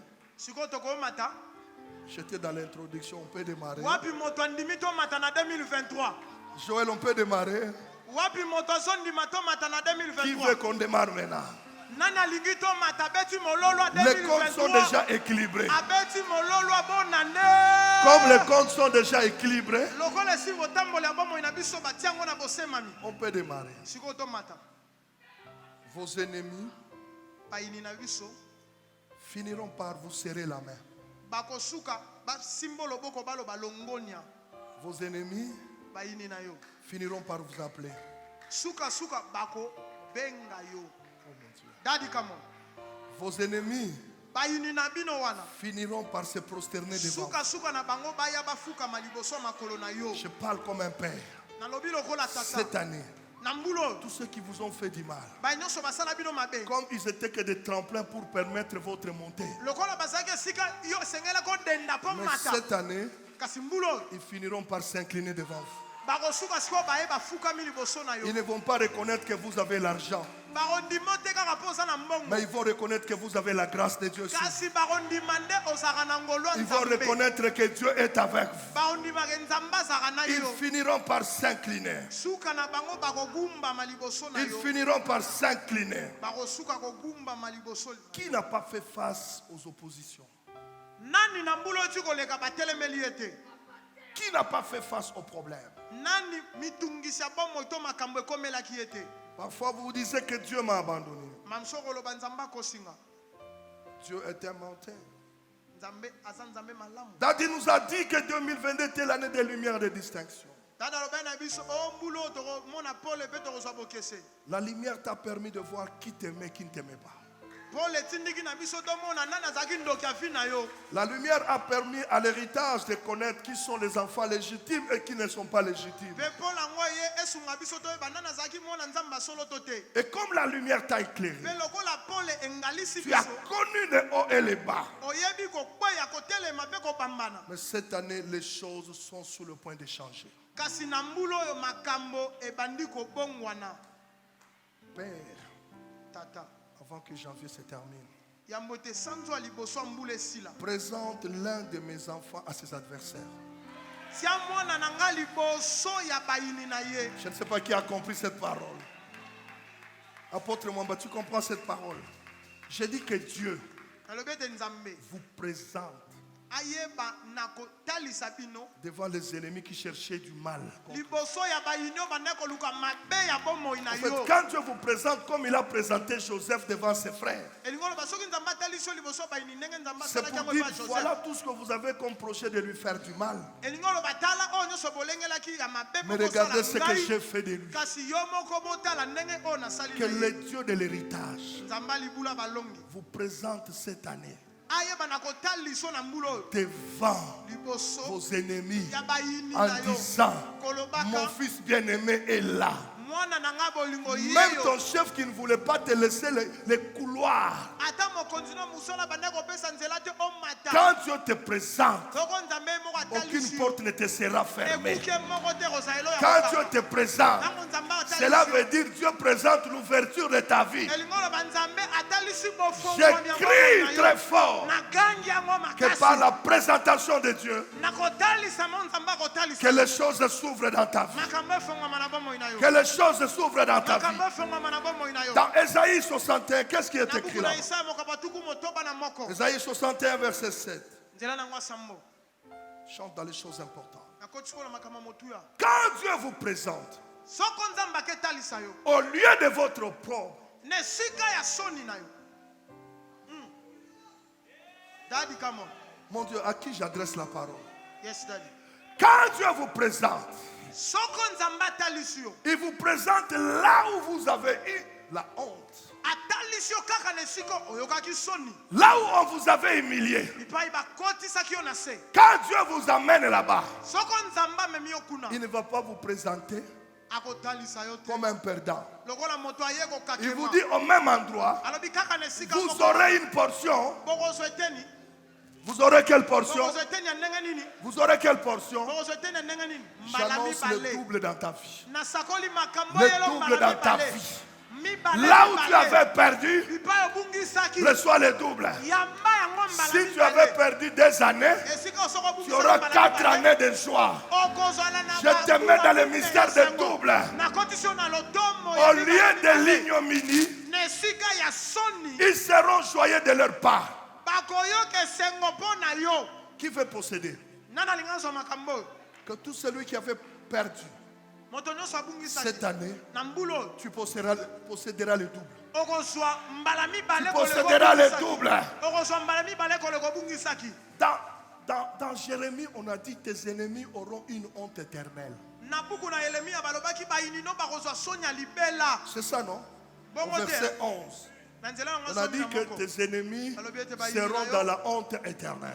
J'étais dans l'introduction, on peut démarrer. Joël, on peut démarrer. Qui veut qu'on démarre maintenant? Les comptes sont déjà équilibrés. Comme les comptes sont déjà équilibrés, on peut démarrer. Vos ennemis finiront par vous serrer la main. Vos ennemis finiront par vous appeler. Vos ennemis finiront par se prosterner devant vous. Je parle comme un père. Cette année, tous ceux qui vous ont fait du mal, comme ils étaient que des tremplins pour permettre votre montée, mais cette année, ils finiront par s'incliner devant vous. Ils ne vont pas reconnaître que vous avez l'argent, mais ils vont reconnaître que vous avez la grâce de Dieu sur vous. Ils vont reconnaître que Dieu est avec vous. Ils finiront par s'incliner. Ils finiront par s'incliner. Qui n'a pas fait face aux oppositions? Qui n'a pas fait face aux problèmes? Parfois vous vous disiez que Dieu m'a abandonné. Dieu est un menteur. Dadi nous a dit que 2022 était l'année des lumières et de distinction. La lumière t'a permis de voir qui t'aimait et qui ne t'aimait pas. La lumière a permis à l'héritage de connaître qui sont les enfants légitimes et qui ne sont pas légitimes. Et comme la lumière t'a éclairé, tu as connu les hauts et les bas. Mais cette année, les choses sont sur le point de changer. Père, avant que janvier se termine, présente l'un de mes enfants à ses adversaires. Je ne sais pas qui a compris cette parole. Apôtre Mwamba, tu comprends cette parole? J'ai dit que Dieu vous présente devant les ennemis qui cherchaient du mal. En fait, quand Dieu vous présente comme il a présenté Joseph devant ses frères, c'est pour dire voilà tout ce que vous avez comme projet de lui faire du mal. Mais regardez ce que j'ai fait de lui. Que le Dieu de l'héritage vous présente cette année devant vos ennemis en disant mon fils bien-aimé est là. Même ton chef qui ne voulait pas te laisser les couloirs, quand Dieu te présente, aucune porte ne te sera fermée. Quand Dieu te présente, cela veut dire Dieu présente l'ouverture de ta vie. Je crie très fort que par la présentation de Dieu, que les choses s'ouvrent dans ta vie. Que les choses s'ouvrent dans ta vie. Dans Ésaïe 61, qu'est-ce qui est écrit là? Ésaïe 61, verset 7. Chante dans les choses importantes. Quand Dieu vous présente, au lieu de votre opprobre, mon Dieu, à qui j'adresse la parole? Quand Dieu vous présente, il vous présente là où vous avez eu la honte. Là où on vous avait humilié. Quand Dieu vous amène là-bas, il ne va pas vous présenter comme un perdant. Il vous dit au même endroit, vous aurez une portion. Vous aurez quelle portion? Vous aurez quelle portion? J'annonce le double dans ta vie. Le double dans ta vie. Là où tu avais perdu, reçois le double. Si tu avais perdu des années, tu auras 4 années de joie. Je te mets dans le mystère de double. Au lieu de l'ignominie, ils seront joyeux de leur part. Qui veut posséder? Que tout celui qui avait perdu cette année, tu posséderas le double. Tu posséderas le double. Dans Jérémie, on a dit tes ennemis auront une honte éternelle. C'est ça, non? Au verset 11. On a dit que tes ennemis seront dans la honte éternelle.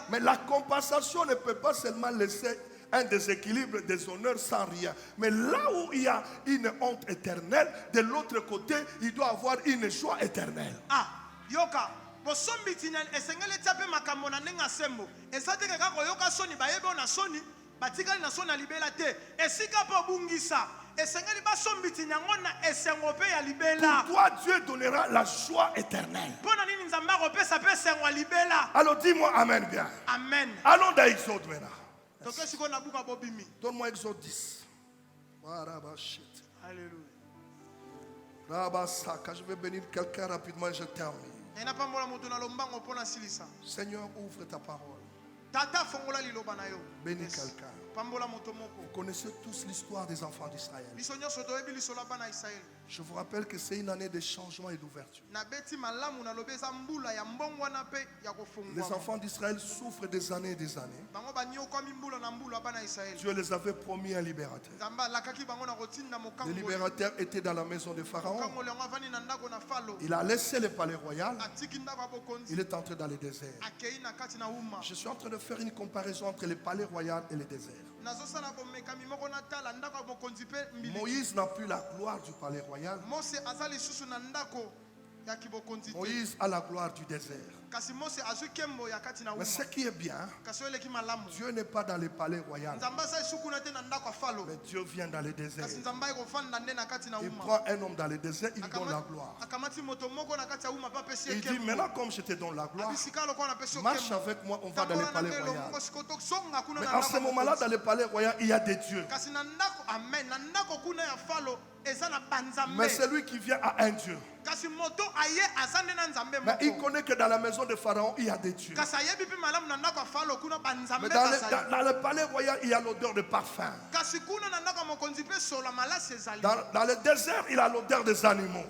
Mais la compensation ne peut pas seulement laisser un déséquilibre des honneurs sans rien. Mais là où il y a une honte éternelle, de l'autre côté, il doit avoir une joie éternelle. Pour toi, Dieu donnera la joie éternelle. Alors dis-moi Amen bien. Amen. Allons dans Exode maintenant. Donne-moi Exode 10. Alléluia. Je vais bénir quelqu'un rapidement et je termine. Seigneur, ouvre ta parole. Bénis quelqu'un. Vous connaissez tous l'histoire des enfants d'Israël. Je vous rappelle que c'est une année de changement et d'ouverture. Les enfants d'Israël souffrent des années et des années. Dieu les avait promis un libérateur. Le libérateur était dans la maison de Pharaon. Il a laissé le palais royal. Il est entré dans le désert. Je suis en train de faire une comparaison entre le palais royal et le désert. Moïse n'a plus la gloire du palais royal. Moïse a la gloire du désert. Mais ce qui est bien, Dieu n'est pas dans le palais royal, mais Dieu vient dans le désert. Il prend un homme dans le désert, il lui donne la gloire. Il dit maintenant comme je te donne la gloire, marche avec moi, on va dans le palais royal. Mais en ce moment-là, dans le palais royal, il y a des dieux. Mais celui qui vient a un Dieu. Mais il connaît que dans la maison de Pharaon, il y a des dieux. Mais dans le palais royal, il y a l'odeur de parfum. Dans le désert, il a l'odeur des animaux.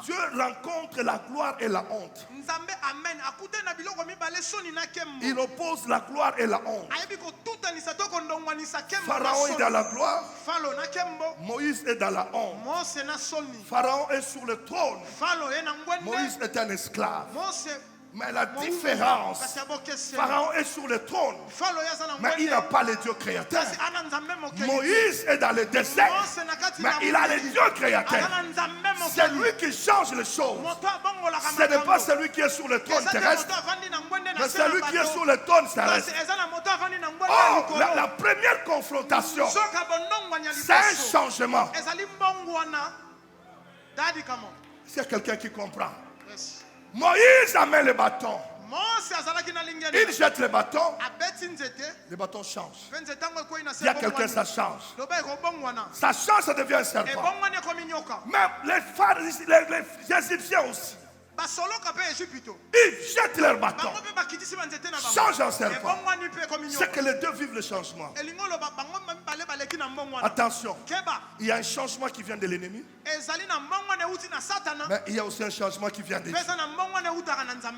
Dieu rencontre la gloire et la honte. Il oppose la gloire et la honte. Pharaon est dans la gloire. Moïse est dans la honte. Pharaon est sur le trône. Moïse est un esclave. Mais la différence, Pharaon est sur le trône, mais il n'a pas le Dieu créateur. Moïse est dans le désert, mais il a le Dieu créateur. C'est lui qui change les choses. Ce n'est pas celui qui est sur le trône terrestre, mais celui qui est sur le trône terrestre. Oh, la première confrontation, c'est un changement. S'il y a quelqu'un qui comprend. Moïse amène le bâton. Il jette le bâton. Le bâton change. Il y a quelqu'un, ça change. Ça change, ça devient un serpent. Même les Égyptiens aussi. Ils jettent leur bâton. Change en serpent. C'est que les deux vivent le changement. Attention, il y a un changement qui vient de l'ennemi, mais il y a aussi un changement qui vient de Dieu.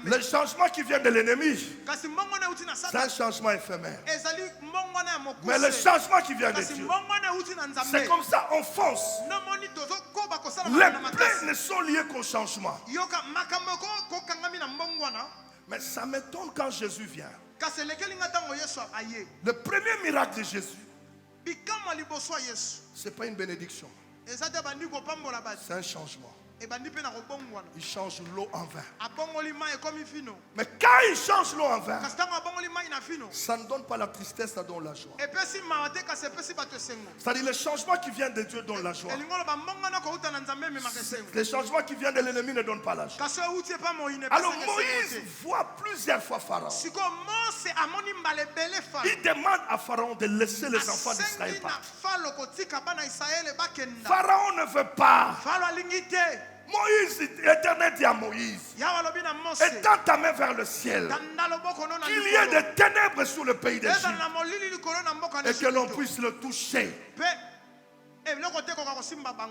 Le changement qui vient de l'ennemi, c'est un changement éphémère. Mais le changement qui vient de Dieu, c'est comme ça, on fonce. Les plaies ne sont liées qu'au changement. Mais ça m'étonne quand Jésus vient. Le premier miracle de Jésus, ce n'est pas une bénédiction, c'est un changement. Il change l'eau en vin. Mais quand il change l'eau en vin, ça ne donne pas la tristesse, ça donne la joie. C'est-à-dire le changement qui vient de Dieu donne la joie. Le changement qui vient de l'ennemi ne donne pas la joie. Alors Moïse voit plusieurs fois Pharaon. Il demande à Pharaon de laisser les enfants d'Israël partir. Pharaon ne veut pas. Moïse, l'Éternel dit à Moïse, étends ta main vers le ciel, qu'il y ait des ténèbres sur le pays d'Égypte et que l'on puisse le toucher.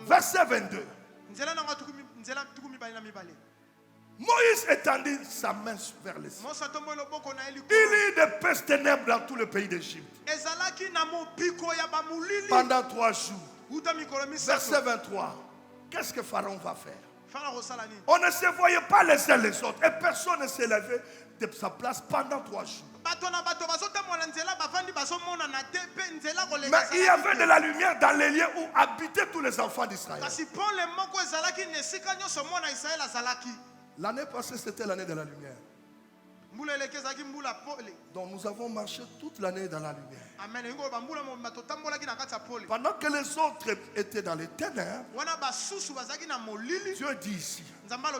Verset 22. Moïse étendit sa main vers le ciel. Il y eut des pestes ténèbres dans tout le pays d'Égypte pendant 3 jours. Verset 23. Qu'est-ce que Pharaon va faire? On ne se voyait pas les uns les autres et personne ne s'est levé de sa place pendant 3 jours. Mais il y avait de la lumière dans les lieux où habitaient tous les enfants d'Israël. L'année passée, c'était l'année de la lumière. Donc nous avons marché toute l'année dans la lumière. Pendant que les autres étaient dans les ténèbres, Dieu dit ici,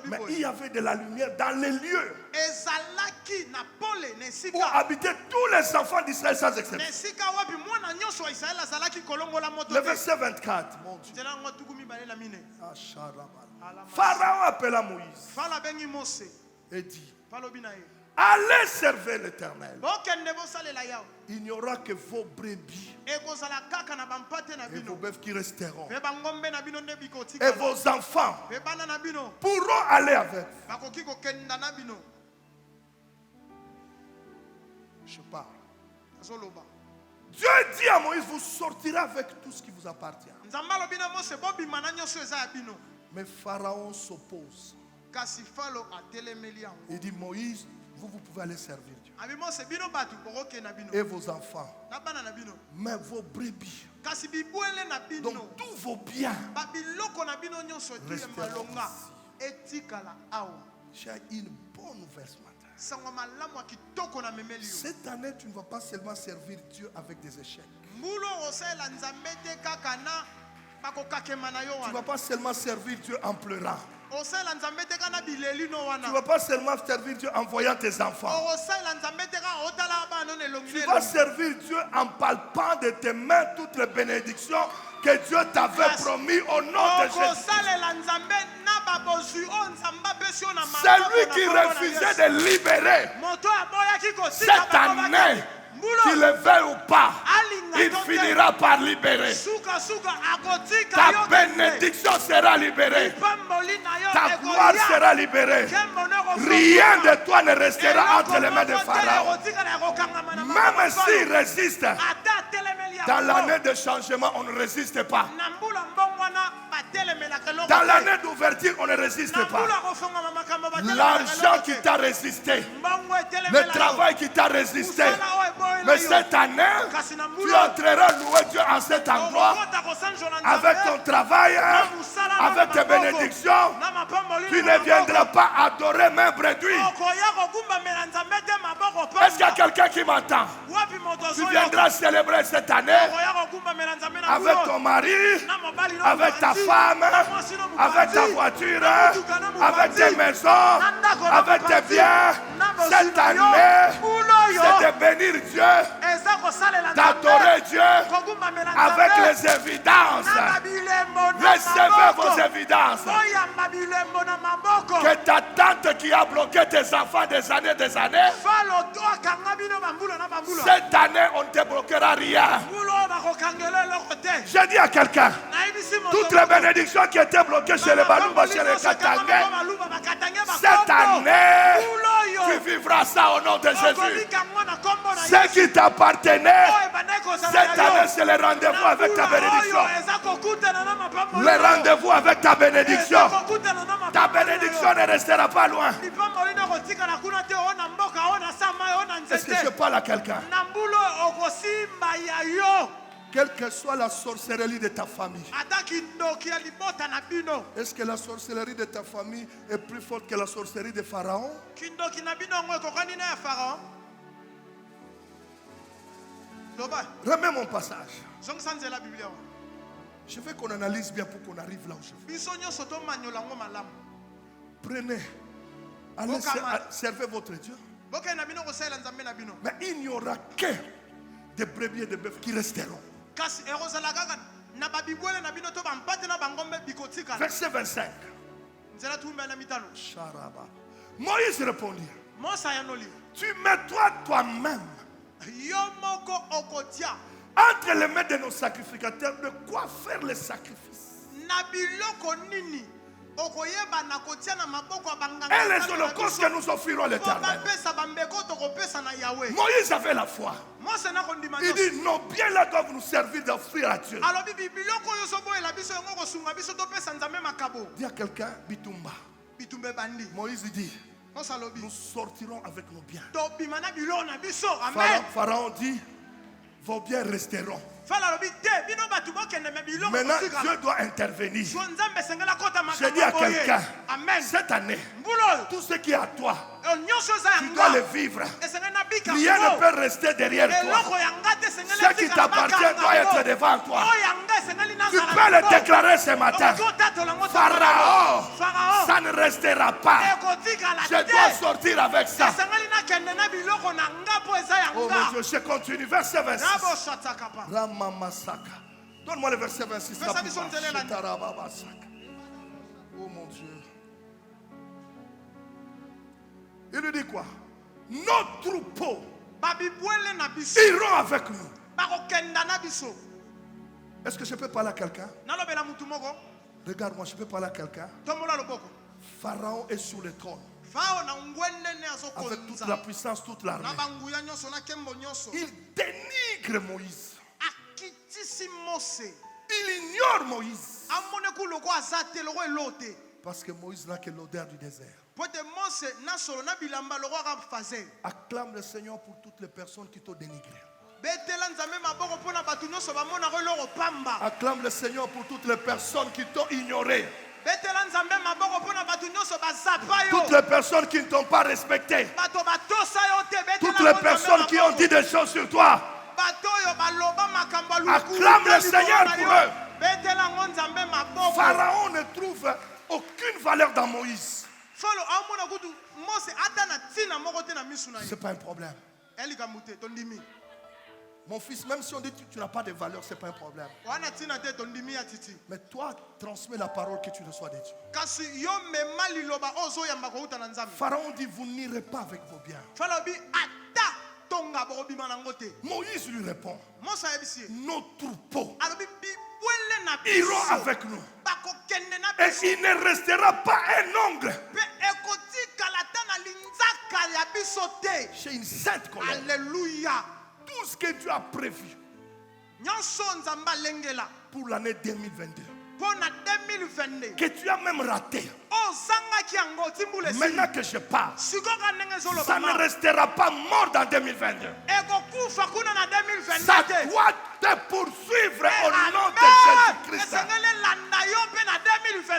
mais il y avait de la lumière dans les lieux où habitaient tous les enfants d'Israël sans exception. Le verset 24, mon Dieu. Pharaon appela Moïse et dit, allez servir l'Éternel. Il n'y aura que vos brebis et vos bœufs qui resteront. Et vos enfants pourront aller avec. Je parle. Dieu dit à Moïse, vous sortirez avec tout ce qui vous appartient. Mais Pharaon s'oppose. Il dit, Moïse, vous pouvez aller servir Dieu. Et vos enfants. Mais vos brebis. Donc tous vos biens resteront ici. J'ai une bonne nouvelle ce matin. Cette année, tu ne vas pas seulement servir Dieu avec des échecs. Tu ne vas pas seulement servir Dieu en pleurant. Tu ne vas pas seulement servir Dieu en voyant tes enfants. Tu vas servir Dieu en palpant de tes mains toutes les bénédictions que Dieu t'avait promis au nom de Jésus. Celui qui refusait de libérer cette année, qu'il le veuille ou pas, il finira par libérer. Ta bénédiction sera libérée. Ta gloire sera libérée. Rien de toi ne restera entre les mains de Pharaon. Même s'il résiste, dans l'année de changement, on ne résiste pas. Dans l'année d'ouverture, on ne résiste pas. L'argent qui t'a résisté, le travail qui t'a résisté. Mais cette année, tu entreras louer Dieu en cet endroit avec ton travail, avec tes bénédictions. Tu ne viendras pas adorer même brebis. Est-ce qu'il y a quelqu'un qui m'entend? Tu viendras célébrer cette année avec ton mari, avec ta femme, avec ta voiture, avec tes maisons, avec tes biens. Cette année, c'est de bénir Dieu, d'adorer Dieu avec les évidences. Recevez vos évidences. Que ta tante qui a bloqué tes enfants des années, cette année, on ne te bloquera rien. J'ai dit à quelqu'un, toutes les bénédictions qui étaient bloquées chez les Balouba, chez les Katangais, cette année, tu vivras ça au nom de Jésus. Ce qui t'appartenait, cette année, c'est le rendez-vous avec ta bénédiction. Le rendez-vous avec ta bénédiction. Ta bénédiction ne restera pas loin. Est-ce que je parle à quelqu'un? Quelle que soit la sorcellerie de ta famille. Est-ce que la sorcellerie de ta famille est plus forte que la sorcellerie de Pharaon? Remets mon passage. Je veux qu'on analyse bien pour qu'on arrive là où je veux. Prenez, allez servez votre Dieu. Mais il n'y aura que des brebis et des bœufs qui resteront. Verset 25. Moïse répondit, tu mets-toi toi-même entre les mains de nos sacrificateurs, de quoi faire les sacrifices et les holocaustes que nous offrirons à l'Éternel. Moïse avait la foi. Il dit, nos biens là doivent nous servir d'offrir à Dieu. Dis à quelqu'un, Bitumba. Moïse dit, nous sortirons avec nos biens. Pharaon dit, vos biens resteront. Maintenant, Dieu doit intervenir. Je dis à quelqu'un, cette année, tout ce qui est à toi, tu dois le vivre. Rien ne peut rester derrière toi. Ce qui t'appartient doit être devant toi. Tu peux le déclarer ce matin. Pharaon, ça ne restera pas. Je dois sortir avec ça. Oh mon Dieu, je continue. Verset 26. Donne-moi le verset 26. Oh mon Dieu. Il lui dit quoi? Nos troupeaux iront avec nous. Est-ce que je peux parler à quelqu'un? Regarde-moi, je peux parler à quelqu'un. Pharaon est sur le trône. Avec toute la puissance, toute l'armée. Il dénigre Moïse. Il ignore Moïse. Parce que Moïse n'a que l'odeur du désert. Acclame le Seigneur pour toutes les personnes qui t'ont dénigré. Acclame le Seigneur pour toutes les personnes qui t'ont ignoré. Toutes les personnes qui ne t'ont pas respecté. Toutes les personnes qui ont dit des choses sur toi. Acclame le Seigneur pour eux. Pharaon ne trouve aucune valeur dans Moïse. C'est pas un problème. Mon fils, même si on dit que tu n'as pas de valeur, ce n'est pas un problème. Mais toi, transmets la parole que tu reçois de Dieu. Pharaon dit, vous n'irez pas avec vos biens. Moïse lui répond, nos troupeaux iront avec nous. Et il ne restera pas un ongle chez une sainte colère. Alléluia. Tout ce que Dieu a prévu pour l'année 2022, que tu as même raté. Maintenant que je parle, ça ne restera pas mort dans 2022. Ça doit te poursuivre au nom de Jésus-Christ.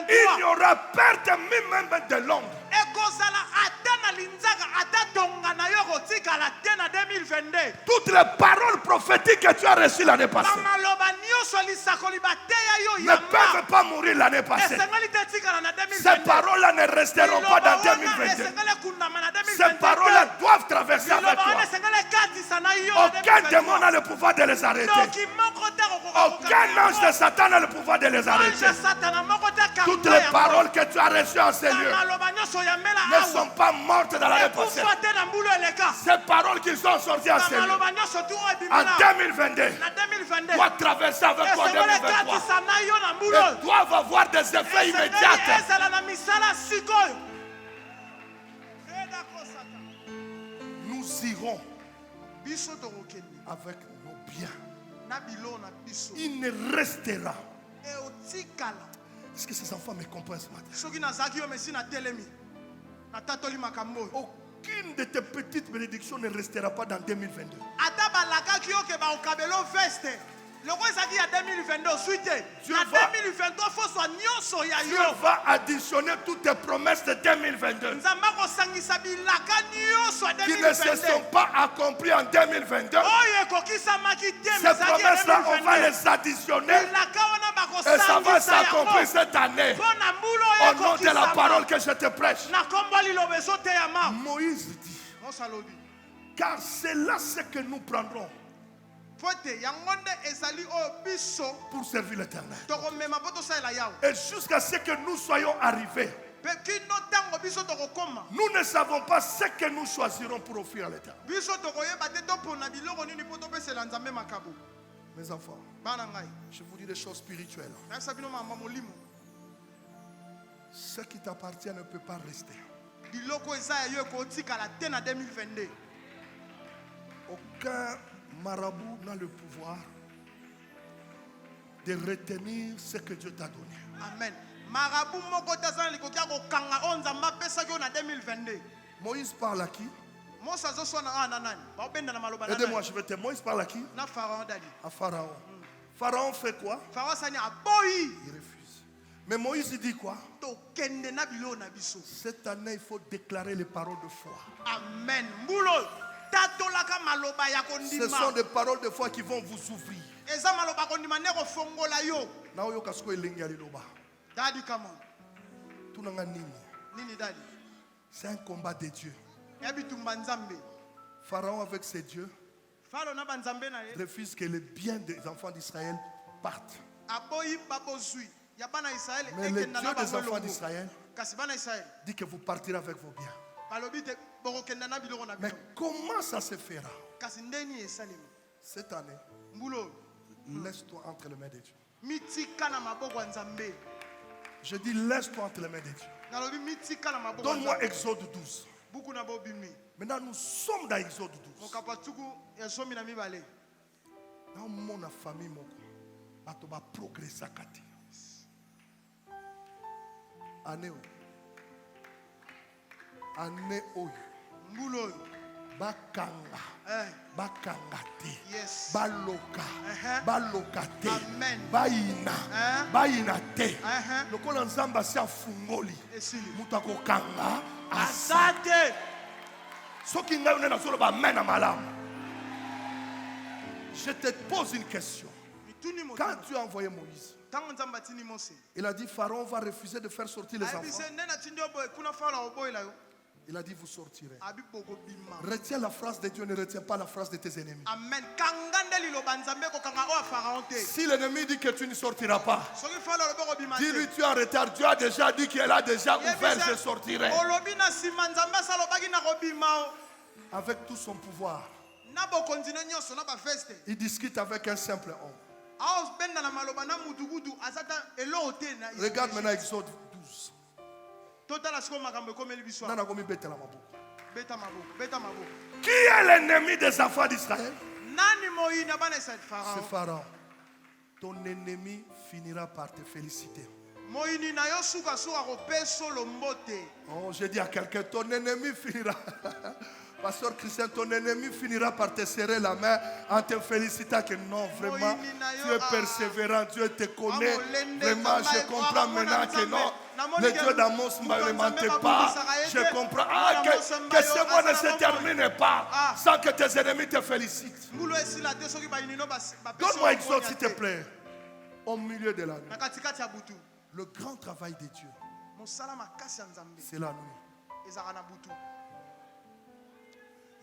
Il n'y aura perte même de l'ombre. Toutes les paroles prophétiques que tu as reçues l'année passée ne peuvent pas mourir l'année passée. Ces paroles-là ne resteront pas dans 2022. Ces paroles-là doivent traverser avec toi. Aucun démon n'a le pouvoir de les arrêter. Aucun ange de Satan n'a le pouvoir de les arrêter. Toutes les paroles que tu as reçues en ces lieux ne sont pas mortes dans l'année passée. Ces paroles qui sont sorties en ces lieux en 2022 doivent traverser avec toi en 2023 et doivent avoir des effets immédiats. Nous irons avec nos biens. Il ne restera. Est-ce que ces enfants me comprennent ce matin? Aucune de tes petites bénédictions ne restera pas dans 2022. Dieu va additionner toutes tes promesses de 2022 qui ne se sont pas accomplies en 2022. Ces promesses-là, on va les additionner et ça va s'accomplir cette année. Au nom de la parole que je te prêche. Moïse dit, car c'est là ce que nous prendrons pour servir l'Éternel. Et jusqu'à ce que nous soyons arrivés, nous ne savons pas ce que nous choisirons pour offrir à l'Éternel. Mes enfants, je vous dis des choses spirituelles. Ce qui t'appartient ne peut pas rester. Aucun marabout n'a le pouvoir de retenir ce que Dieu t'a donné. Amen. Moïse parle à qui? Aidez-moi, je vais te. Moïse parle à qui? À Pharaon. Pharaon fait quoi? Il refuse. Mais Moïse dit quoi? Cette année, il faut déclarer les paroles de foi. Amen. Ce sont des paroles de foi qui vont vous ouvrir. Daddy, come on. C'est un combat de Dieu. Pharaon avec ses dieux refuse que les biens des enfants d'Israël partent. Mais le Dieu des enfants d'Israël dit que vous partirez avec vos biens. Mais comment ça se fera? Cette année, laisse-toi entre les mains de Dieu. Je dis laisse-toi entre les mains de Dieu. Donne-moi Exode 12. Maintenant nous sommes dans Exode 12. Dans mon famille, tu vas progresser. Année oyo bakanga te baloka te bayina te lokola nzambe asi afungoli mutu akokanga asate soki ngai one nazoloba amen na malamu. Je te pose une question. Quand Dieu a envoyé Moïse, il a dit Pharaon va refuser de faire sortir les enfants. Il a dit vous sortirez. Retiens la phrase de Dieu, ne retiens pas la phrase de tes ennemis. Amen. Si l'ennemi dit que tu ne sortiras pas, dis-lui tu es en retard. Dieu a déjà dit qu'elle a déjà ouvert, je sortirai. Avec tout son pouvoir, il discute avec un simple homme. Regarde maintenant Exode 12. Qui est l'ennemi des enfants d'Israël? C'est Pharaon. Ton ennemi finira par te féliciter. Oh, j'ai dit à quelqu'un, ton ennemi finira. Pasteur Christian, ton ennemi finira par te serrer la main en te félicitant que non, vraiment, tu es persévérant, Dieu te connaît. Vraiment, je comprends maintenant que non, le Dieu d'Amos ne mentait pas. Je comprends que ce mois ne se termine pas sans que tes ennemis te félicitent. Donne-moi Exode, s'il te plaît. Au milieu de la nuit. Le grand travail de Dieu, c'est la nuit.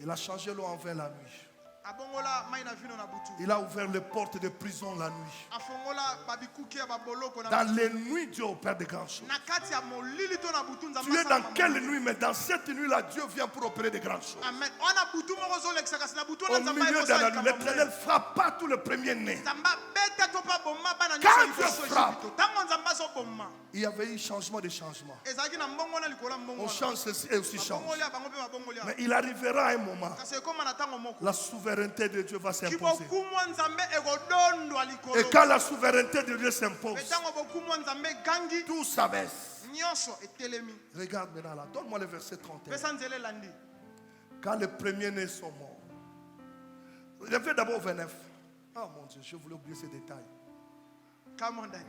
Il a changé l'eau en vin la nuit. Il a ouvert les portes de prison la nuit. Dans les nuits, Dieu opère de grandes choses. Tu es dans quelle nuit? Mais dans cette nuit-là, Dieu vient pour opérer de grandes choses. Au milieu de la nuit, l'Éternel frappa tout le premier-né. Quand Dieu frappe, il y avait eu changement de changement. On change ceci et aussi change. Mais il arrivera un moment, la souveraineté de Dieu va s'imposer. Et quand la souveraineté de Dieu s'impose, tout s'abaisse. Regarde maintenant là, donne-moi le verset 31. Quand les premiers-nés sont morts, je vais d'abord au 29. Ah mon Dieu, je voulais oublier ces détails. Comment dire?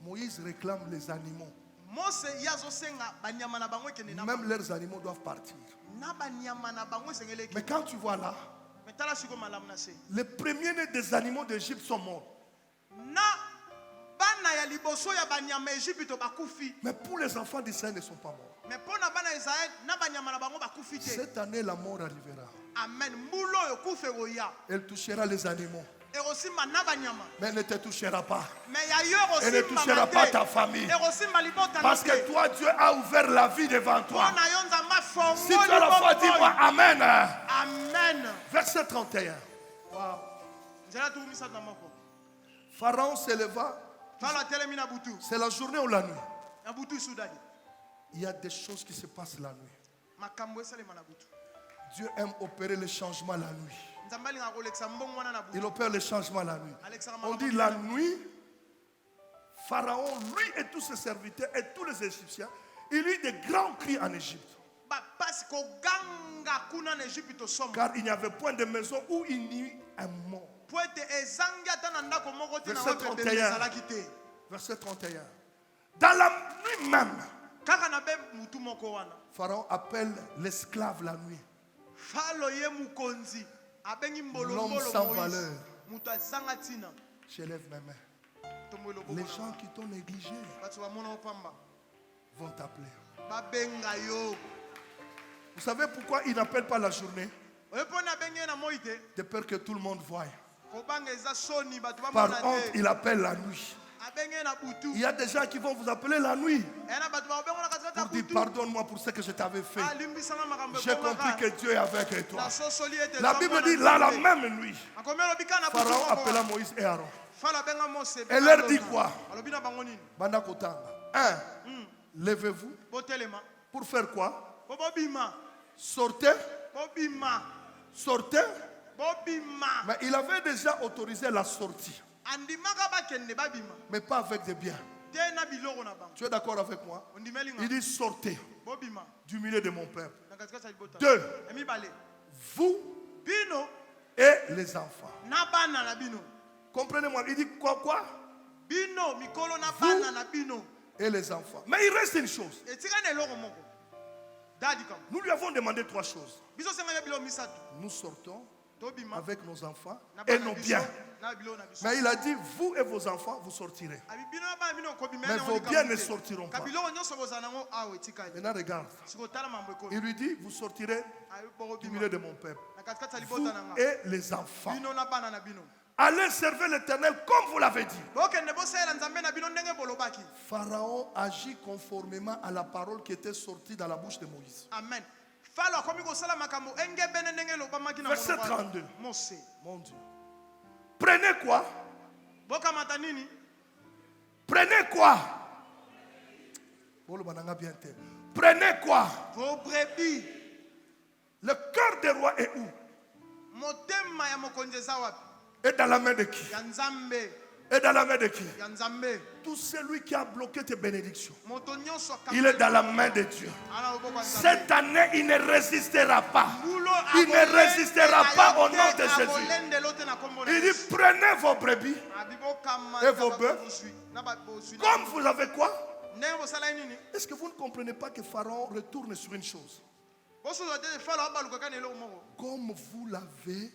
Moïse réclame les animaux. Mose yazo senga banyama na bango kene na Même leurs animaux doivent partir. na banyama na bango sengele Mais quand tu vois là, metala siko malamu na se les premiers-nés des animaux d'Égypte sont morts. na bana ya liboso ya banyama Egypte bakufi. Mais pour les enfants d'Israël ne sont pas morts. Mais pona bana Israël na banyama na bango bakufi te. Cette année, la mort arrivera. Amen. Mbulo yo kufe goya. Elle touchera les animaux. Erosimba na banyama. Mais elle ne te touchera pas. Mais ya yo Elle ne rosimba touchera pas ta famille. Erosimba libota Parce que toi, Dieu a ouvert la vie devant toi. pona yo nzamba fongo. Si tu as la foi, dis-moi Amen. Amen. Verset 31. Wow. Nzela tu misa na moko. Pharaon s'éleva. Fala telemi na butu. C'est la journée ou la nuit? Na butu sudani. Il y a des choses qui se passent la nuit. Makambo esalema na butu. Dieu aime opérer le changement la nuit. Nzambali nga koleksa mbongo wana na butu. Il opère le changement la nuit. Alexandre On dit la nuit, Pharaon, lui et tous ses serviteurs et tous les Égyptiens, il eut de grands cris en Égypte. Ba parce ko ganga kuna na Egypte somo. Car il n'y avait point de maison où il n'y eut un mort. Poete ezangi ata na ndako moko te na Verset wote 31. ezalaki te. Verset 31. Dans la nuit même, Kaka na be mutu moko wana. Pharaon appelle l'esclave la nuit. Falo ye mukonzi abengi mbolo L'homme mbolo sans Moïse. valeur. Mutu azanga tina. J'élève mes mains. Tombolo Les boko. gens qui t'ont négligé Batu ba mona opamba. vont t'appeler. Ba benga yo. Vous savez pourquoi il n'appelle pas la journée? Oyepona bengi na moite. De peur que tout le monde voie. Ko banga eza soni batu ba Par mona honte, te. il appelle la nuit. Abengi na butu. Il y a des gens qui vont vous appeler la nuit Ena batu ba bengo na katikati ya pour dire butu. pardonne-moi pour ce que je t'avais fait. Alimbisanga makambo. J'ai compris que Dieu est avec toi. La sosoli ete. La Bible dit là, la même nuit, Akomelo bikana butu. Pharaon appela Moïse et Aaron. Fala benga Mose. Et leur dit quoi? Alobi na bango nini? Banda Kotanga. 1. Levez-vous. Botelema. Pour faire quoi? Bobima. Sortez. Bobima. Sortez. Bobima. Mais il avait déjà autorisé la sortie. Andimaka bakende babima. Mais pas avec des biens. Te na biloko na bango. Tu es d'accord avec moi? Ondimeli nga. Il dit sortez Bobima. du milieu de mon peuple. Na katikati ya libota. 2. Emi bale. Vous Bino et les enfants. na bana na bino. Comprenez-moi. Il dit quoi? Bino mikolo na Vous- bana na bino. Et les enfants. Mais il reste une chose. Etika na eloko moko. Dadi kam. Nous lui avons demandé 3 choses. Biso senga ya bilo misatu. Nous sortons Tobima. avec nos enfants Na et bana nos biso, biens. Na bilo na biso. Mais il a dit, vous et vos enfants, vous sortirez. Abi bino na bana bino ko bimena. Mais vos biens ne sortiront pas. Kabilo nyoso bozana ngo awe etika. Maintenant, regarde. Siko tala mambo eko. Il lui dit, vous sortirez Ayo boko du bima. milieu de mon peuple. Na katikati ya Vous libota na nga. et les enfants. Bino na bana na bino. Allez servir l'Éternel comme vous l'avez dit. Bokende bosaela nzambe na bino ndenge bolobaki. Pharaon agit conformément à la parole qui était sortie dans la bouche de Moïse. Amen. Falo akomi kosala makambo engebene ndenge elobamaki na Verset monoko ya 32. Mose. Mon Dieu. Prenez quoi? Bokamata nini? Prenez quoi? Bien. Prenez quoi? Vos brebis. Le cœur des rois est où? Motema ya mokonzi eza wapi? Et dans la main de qui? Ya Nzambe. Et dans la main de qui? Ya Nzambe. Tout celui qui a bloqué tes bénédictions, Moto nyonso il est dans la main de Dieu. Ana loboko ya Nzambe. Cette année, il ne résistera pas. Mbulo Il ne abolende résistera pas au ayote, nom de Jésus. abolende lote na kombo na Il dit, Yesu. prenez vos brebis, Abibokama Et vos na bœufs? bakobosui, na babosui na- comme vous avez quoi? Ndenge bosala nini? Est-ce que vous ne comprenez pas que Pharaon retourne sur une chose? Bosoza te falo abalukaka na eloko moko. Comme vous l'avez,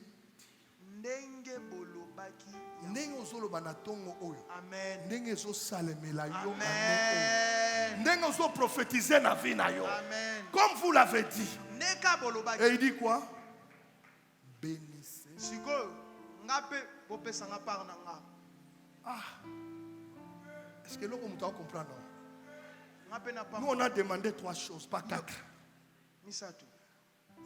Ndenge bolobaki. ndenge ozoloba na tongo oyo, Amen. ndenge ezosalemela yo, Amen. ndenge ozoprophétiser na vie na yo, Amen. comme vous l'avez dit. Neka bolobaki. Et il dit quoi? Bénissez. Sikoyo ngape bopesa nga par na nga. Est-ce que l'on peut comprendre? Ngape na Nous, par on a demandé 3 choses, pas 4. misatu.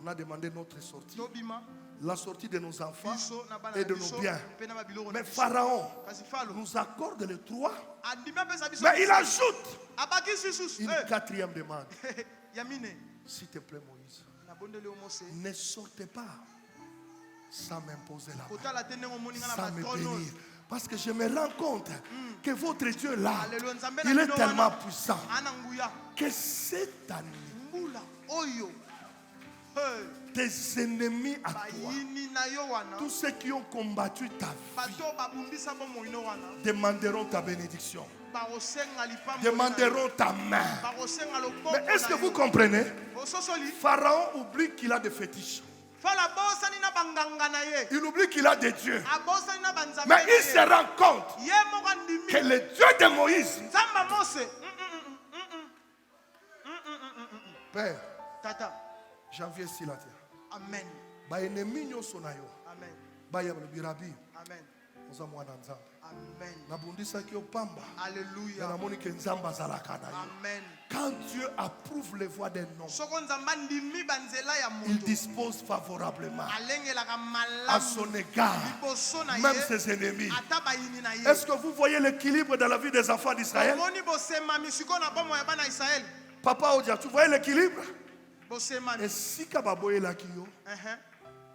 On a demandé notre sortie, Tobima la sortie de nos enfants biso na bana et de na nos biso, biens. pe na babiloko na Mais biso. Pharaon Kasi falo nous accorde les 3, andimi apesa biso. mais il ajoute abaki susu. une 4e demande. Yamine. S'il te plaît, Moïse, Na bondele o Mose. ne sortez pas sans m'imposer la main, Kotala te ndenge omoni nga na sans me matrono. bénir. Parce que je me rends compte que votre Dieu là, Alléluia, Nzambe na il est bino tellement wana. puissant Ana nguya. que cette année, Mbula oyo. tes ennemis à toi, tous ceux qui ont combattu ta vie, demanderont ta bénédiction, demanderont ta main. Mais est-ce que vous comprenez? Pharaon oublie qu'il a des fétiches. Il oublie qu'il a des dieux. Mais il se rend compte que le Dieu de Moïse, Père, janvier si la terre. Amen. Ba ennemi nyoso na yo. Amen. Ba ya birabi. Amen. Oza mwana nzambe. Amen. Na bundisa ki opamba. Alléluia. Na moni ke nzamba zalaka na yo. Amen. Quand Dieu approuve les voies d'un homme, il dispose favorablement à son égard, même ses ennemis. Est-ce que vous voyez l'équilibre dans la vie des enfants d'Israël? Papa Odia, tu voyais l'équilibre? Et si kababoye la kiyo,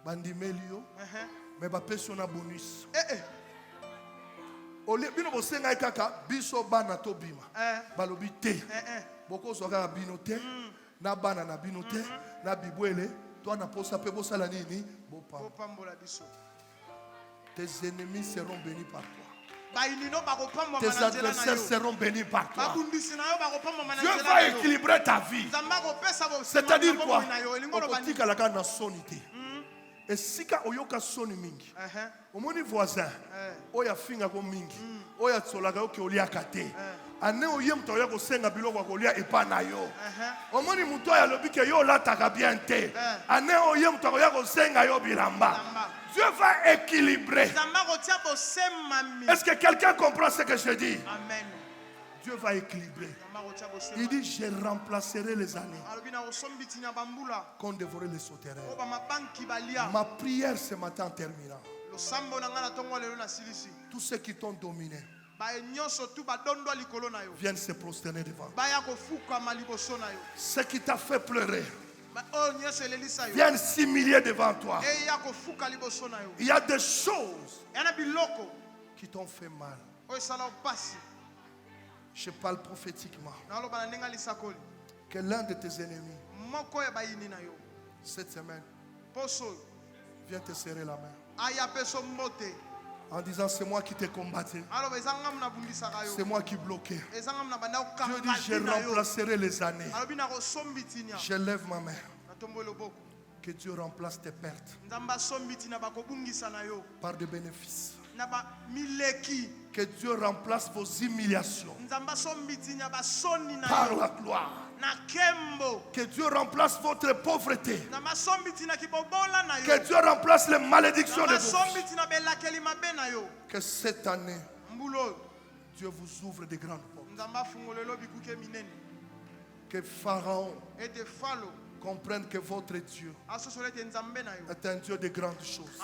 bandimelio, mais bapesi na bonus. Ole bino bosenga kaka biso bana to bima. Balobi te. Boko soka bino te, na bana na bino te, na bibwele, toi na posa pe bosala nini? Bopambola biso. Tes ennemis seront bénis par toi. Tes adversaires seront bénis par toi. Dieu va équilibrer ta vie. C'est-à-dire quoi? Okotika la kana sonité. Et si ka oyoka soni mingi, omoni voisin, oya finga ko mingi, oya tsolaka yo ke olia kate. Ane oye mto ya ko senga biloko ko lia epa na yo. Omoni mto ya lobi ke yo lataka bien te. Ane oye mto ya ko senga yo bilamba. Dieu va équilibrer. Est-ce que quelqu'un comprend ce que je dis? Amen. Dieu va équilibrer. Il dit, je remplacerai les années qu'ont dévoré les sauterelles. Ma prière ce matin en terminant. Tous ceux qui t'ont dominé viennent se prosterner devant toi. Ce qui t'a fait pleurer viennent s'humilier devant toi. Il y a des choses qui t'ont fait mal. Je parle prophétiquement que l'un de tes ennemis cette semaine vient te serrer la main en disant c'est moi qui t'ai combattu, c'est moi qui bloquais. Dieu dit je remplacerai les années. Je lève ma main. Que Dieu remplace tes pertes par des bénéfices. Que Dieu remplace vos humiliations par la gloire. Que Dieu remplace votre pauvreté. Que Dieu remplace les malédictions de vous. Que cette année, Dieu vous ouvre de grandes portes. Que Pharaon comprenne que votre Dieu est un Dieu de grandes choses.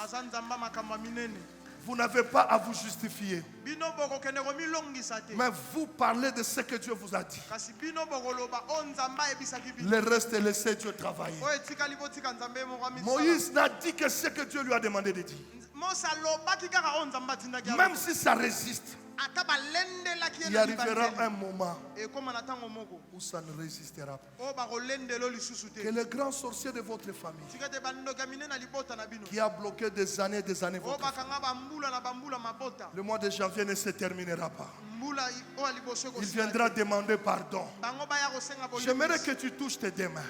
Vous n'avez pas à vous justifier. Mais vous parlez de ce que Dieu vous a dit. Le reste, laissez Dieu travailler. Moïse n'a dit que ce que Dieu lui a demandé de dire. Même si ça résiste, il arrivera un moment où ça ne résistera pas. Que le grand sorcier de votre famille, qui a bloqué des années votre famille, le mois de janvier ne se terminera pas. Il viendra demander pardon. J'aimerais que tu touches tes deux mains.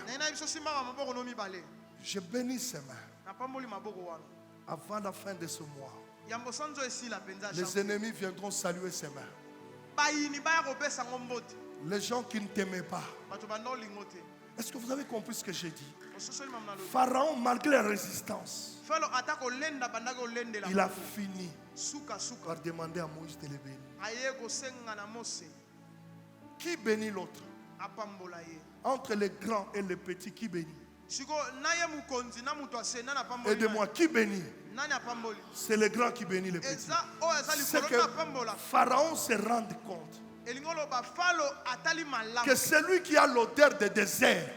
Je bénis ces mains. Avant la fin de ce mois, les ennemis viendront saluer ses mains. Les gens qui ne t'aimaient pas. Est-ce que vous avez compris ce que j'ai dit? Pharaon, malgré la résistance, il a fini par demander à Moïse de le bénir. Qui bénit l'autre? Entre les grands et les petits, qui bénit? Aidez-moi, qui bénit? C'est le grand qui bénit les petits. C'est que Pharaon se rende compte que celui qui a l'odeur de désert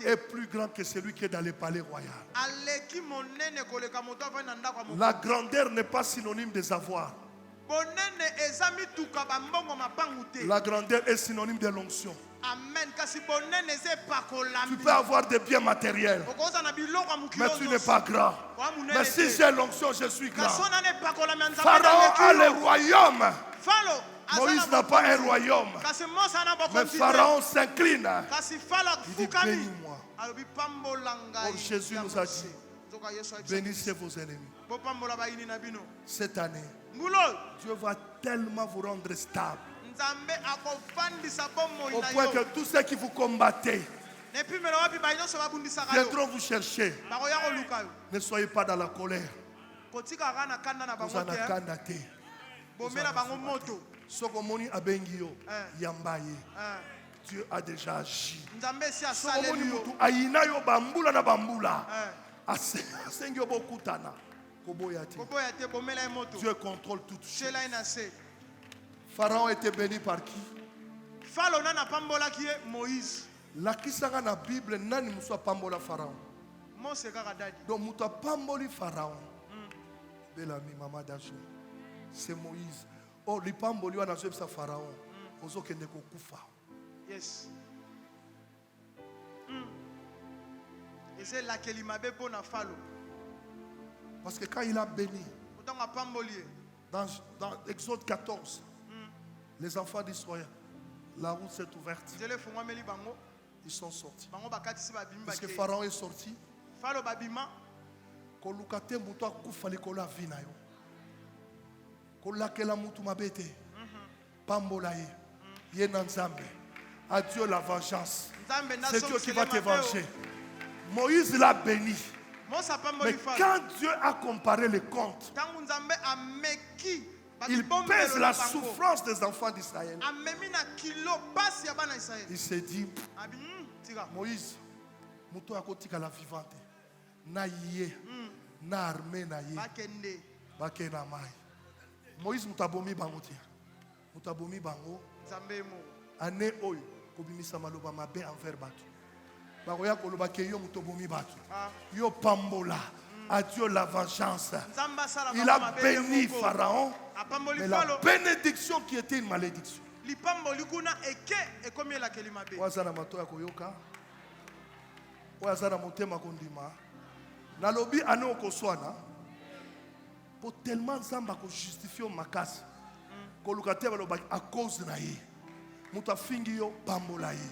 est plus grand que celui qui est dans le palais royal. La grandeur n'est pas synonyme des avoirs. La grandeur est synonyme de l'onction. Amen. Tu peux avoir des biens matériels, mais tu n'es pas grand. Mais si j'ai l'onction, je suis grand. Pharaon a le royaume. Moïse n'a pas un royaume. Mais Pharaon s'incline. Il dit, bénis-moi. Oh, Jésus nous a dit, bénissez vos ennemis. Cette année, Dieu va tellement vous rendre stable, au point que tous ceux qui vous combattaient viendront vous chercher. Ne soyez pas dans la colère. Vous en avez Sokomoni abengio yambaye. Dieu a déjà agi. Sokomoni mutu aina yo bambula na bambula. Asengyo bokutana. Dieu contrôle toutes choses. Pharaon était béni par qui? Moïse. La kisanga na Bible nani muswa pambola Pharaon. Donc mutu pamboli Pharaon. Belami mama dacho. C'est Moïse. Oh, les pamboli wana sa Pharaon. Ozo kende ko kufa. Yes. Et c'est là qu'il m'a béni pour na Pharaon. Parce que quand il a béni, dans Exode 14, les enfants d'Israël, la route s'est ouverte. Ils sont sortis. Parce que Pharaon est sorti. Kolukate mutu akufa likola vina yo. Kolakela mutu mabete. Pambola ye. Ye nanzambe. À Dieu la vengeance. C'est Dieu qui va te venger. Moïse l'a béni. Mais quand Dieu a comparé les comptes, il pèse la souffrance des enfants d'Israël. Il s'est dit, Moïse, muto akotika la vivante, na yé, na armée na yé, bakena mai. Moïse mutabomi bango tia, mutabomi bango, ane oyo kobimisa maloba mabe envers batu. Baroya koloba ke yo mutobomi batu, yo pambola. À Dieu la vengeance. Il a béni Pharaon, mais la bénédiction qui était une malédiction. Wazana matoya koyoka, wazana motema kondima. Nalobi ane okoswana, pour tellement zamba ko justifier makasi. Kolukate baloba à cause na ye. Muta fingi yo pambola ye.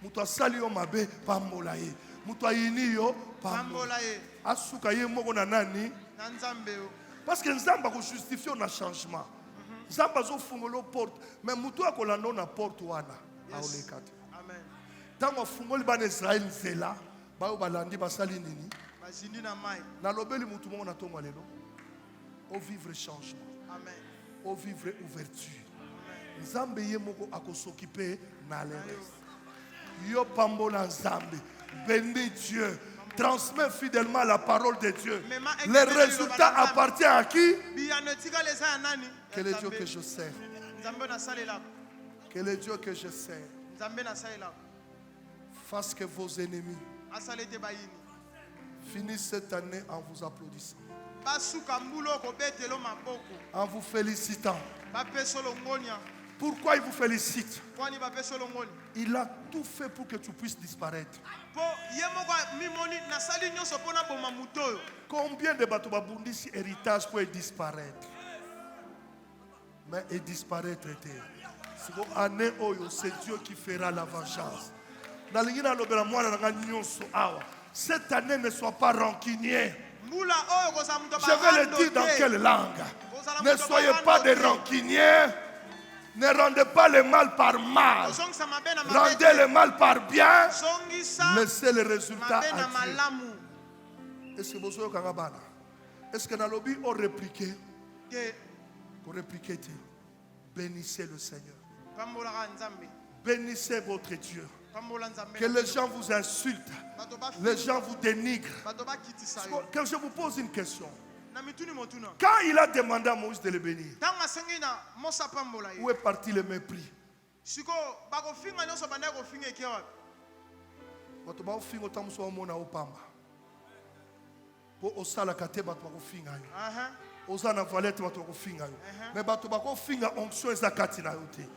Muta sali yo mabe pambola ye. Muta yini yo pambola ye. Asuka ye moko na nani? Parce que nzamba ko justifier na changement. Nzamba zo fungolo porte, mais mutu akolanda na porte wana. Aolekate. Amen. Tango fungoli ban Israël nzela, ba balandi basali nini? Bazindi na mai. Na lobeli mutu moko na tonga lelo. Au vivre changement. Amen. Au vivre ouverture. Amen. Nzambe ye moko akosoccuper na le reste. Yo pambola nzambe. Bénis Dieu. Transmets fidèlement la parole de Dieu. Les résultats appartiennent à qui? Quel est Dieu que je sers? Quel est Dieu que je sers? Fasse que vos ennemis finissent cette année en vous applaudissant, en vous félicitant. Pourquoi il vous félicite? Il a tout fait pour que tu puisses disparaître. Combien de bateaux babundisi héritage pour disparaître? Mais et disparaître était. C'est Dieu qui fera la vengeance. Cette année ne soit pas rancunier. Je vais le dire dans quelle langue? Ne soyez pas des rancuniers. Ne rendez pas le mal par mal. Rendez le mal par bien. Laissez le résultat à Dieu. Est-ce que vous avez dit? Est-ce que dans le lobby on répliqué? Qu'on répliquait? Bénissez le Seigneur. Bénissez votre Dieu. Que les gens vous insultent, les gens vous dénigrent. Quand je vous pose une question, quand il a demandé à Moïse de le bénir, où est parti le mépris?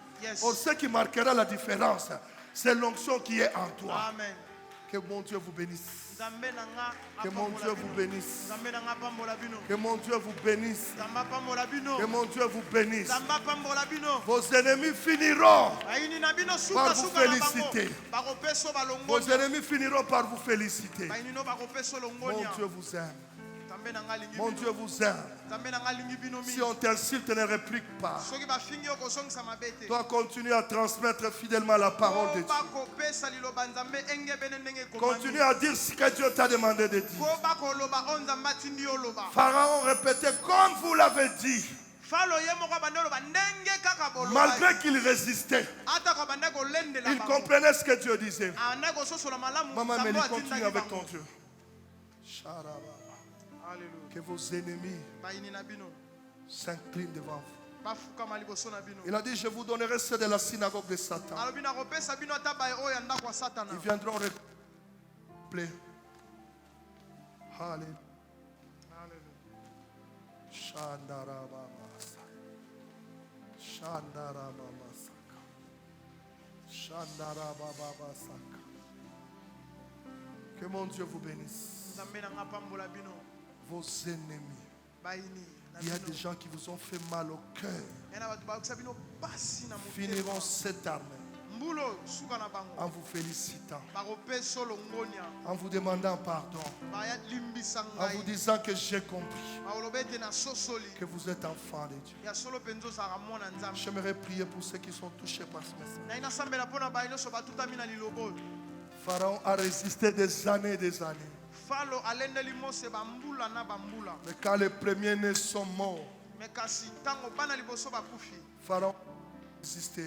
Mais ce qui marquera la différence, C'est l'onction qui est en toi. Amen. Que mon Dieu vous bénisse. Que mon Dieu vous bénisse. Que mon Dieu vous bénisse. Que mon Dieu vous bénisse. Vos ennemis finiront par vous féliciter. Vos ennemis finiront par vous féliciter. Mon Dieu vous aime. Mon Dieu vous aime. Si on t'insulte, ne réplique pas. Toi, continue à transmettre fidèlement la parole de Dieu. Continue à dire ce que Dieu t'a demandé de dire. Pharaon répétait comme vous l'avez dit. Malgré qu'il résistait, il comprenait ce que Dieu disait. Maman Mélie, continue avec ton Dieu. Que vos ennemis s'inclinent devant vous. Il a dit, je vous donnerai ceux de la synagogue de Satan. Ils viendront replaire. Alléluia. Que mon Dieu vous bénisse. Vos ennemis. Il y a des gens qui vous ont fait mal au cœur. Finiront cette armée en vous félicitant, en vous demandant pardon, en vous disant que j'ai compris que vous êtes enfant de Dieu. J'aimerais prier pour ceux qui sont touchés par ce message. Pharaon a résisté des années et des années. Mais quand les premiers-nés sont morts, Pharaon a résisté.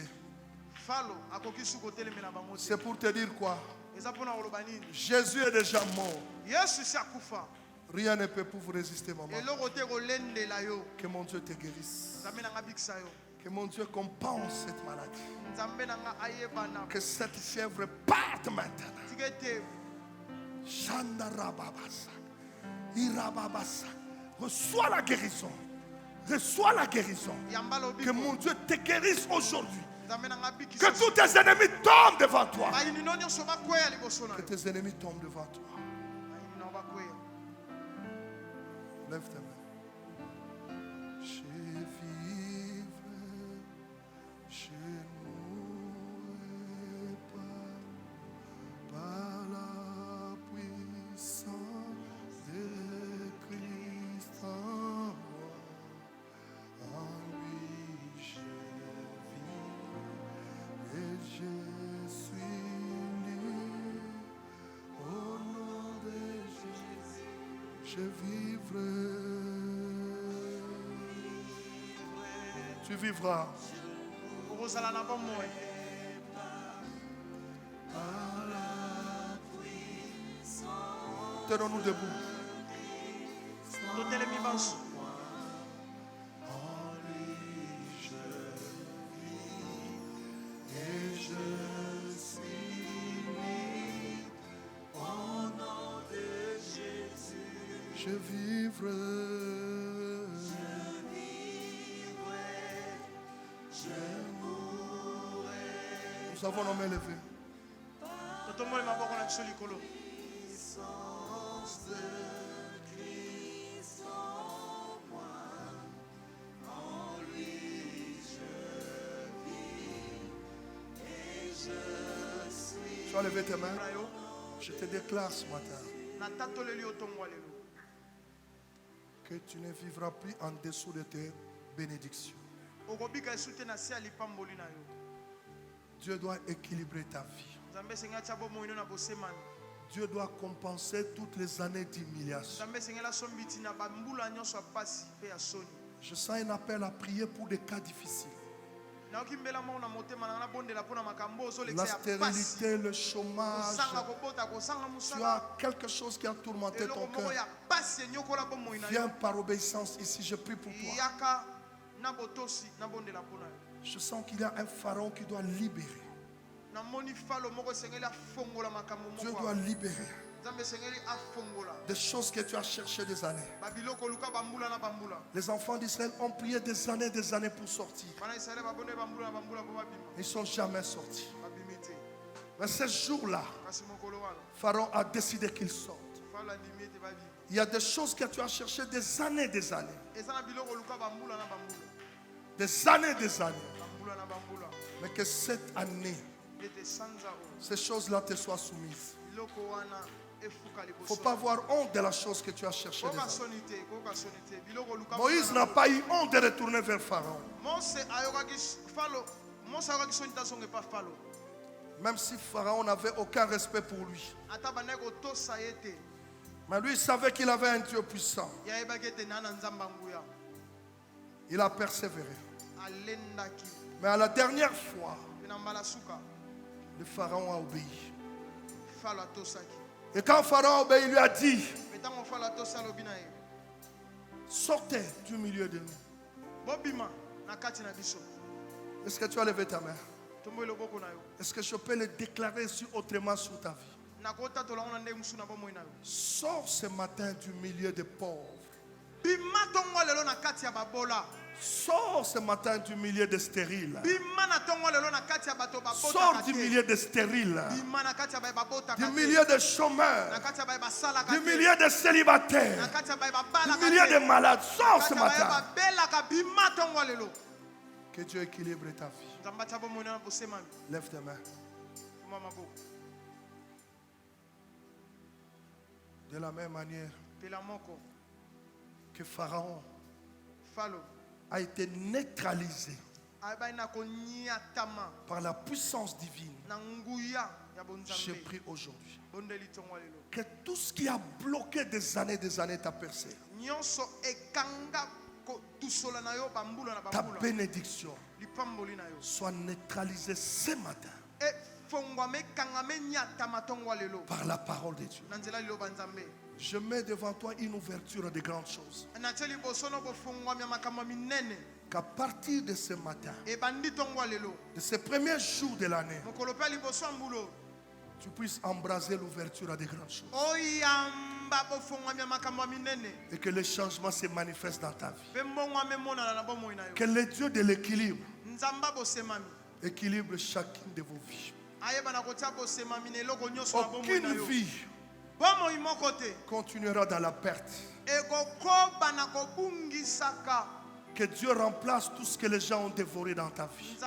C'est pour te dire quoi? Jésus est déjà mort. Rien ne peut pour vous résister, maman. Que mon Dieu te guérisse. Que mon Dieu compense cette maladie. Que cette fièvre parte maintenant. Chandarababasa. Irababasa. Reçois la guérison. Reçois la guérison. Que mon Dieu te guérisse aujourd'hui. Que tous tes ennemis tombent devant toi. Que tes ennemis tombent devant toi. Lève tes mains. Je vivrai, je mourrai pas par la puissance de Christ en moi. En lui je vis et je suis libre. Au nom de Jésus, je vivrai. Tu vivras. Tenons-nous debout. Et je suis libre. Au nom de Jésus, je vivrai. Nous avons nos mains levées. Tu as levé tes mains. Je te déclare ce matin que tu ne vivras plus en dessous de tes bénédictions. Dieu doit équilibrer ta vie. Dieu doit compenser toutes les années d'humiliation. Je sens un appel à prier pour des cas difficiles. La stérilité, le chômage. Tu as quelque chose qui a tourmenté ton cœur. Viens par obéissance ici, je prie pour toi. Je sens qu'il y a un pharaon qui doit libérer. Dieu doit libérer des choses que tu as cherchées des années. Les enfants d'Israël ont prié des années pour sortir. Ils ne sont jamais sortis. Mais ce jour-là, Pharaon a décidé qu'il sorte. Il y a des choses que tu as cherchées des années, des années. Des années, des années. Mais que cette année, ces choses-là te soient soumises. Il ne faut pas avoir honte de la chose que tu as cherchée. Moïse n'a pas eu honte de retourner vers Pharaon. Même si Pharaon n'avait aucun respect pour lui. Mais lui, il savait qu'il avait un Dieu puissant. Il a persévéré. Mais à la dernière fois, le Pharaon a obéi. Et quand Pharaon a obéi, il lui a dit: sortez du milieu de nous. Est-ce que tu as levé ta main? Est-ce que je peux le déclarer autrement sur ta vie? Sors ce matin du milieu des pauvres. Sors ce matin du milieu des stériles. Sors du milieu des stériles. Du milieu des chômeurs. Du milieu des célibataires. Du milieu des malades. Sors ce matin. Que Dieu équilibre ta vie. Lève tes mains. De la même manière que Pharaon a été neutralisé par la puissance divine, je prie aujourd'hui que tout ce qui a bloqué des années ta percée, ta bénédiction soit neutralisée ce matin par la parole de Dieu. Je mets devant toi une ouverture de grandes choses. Qu'à partir de ce matin, de ce premier jour de l'année, tu puisses embraser l'ouverture à de grandes choses. Et que le changement se manifeste dans ta vie. Que le Dieu de l'équilibre équilibre chacune de vos vies. Aucune vie continuera dans la perte. Que Dieu remplace tout ce que les gens ont dévoré dans ta vie.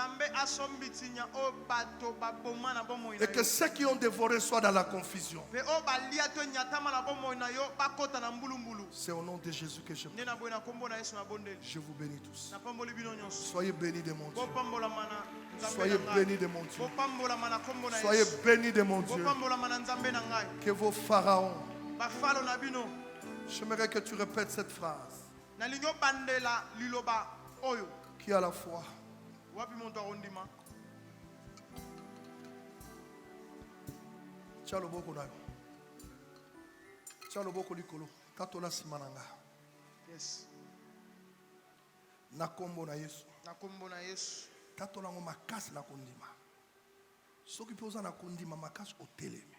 Et que ceux qui ont dévoré soient dans la confusion. C'est au nom de Jésus que je prie. Je vous bénis tous. Soyez bénis de mon Dieu. Soyez bénis de mon Dieu. Soyez bénis de mon Dieu. Que vos pharaons. J'aimerais que tu répètes cette phrase. Qui a la foi? Yes. Nakombo na Yesu. Tatola ngo makasi na kondima. Soki poza na kondima makasi otelemi.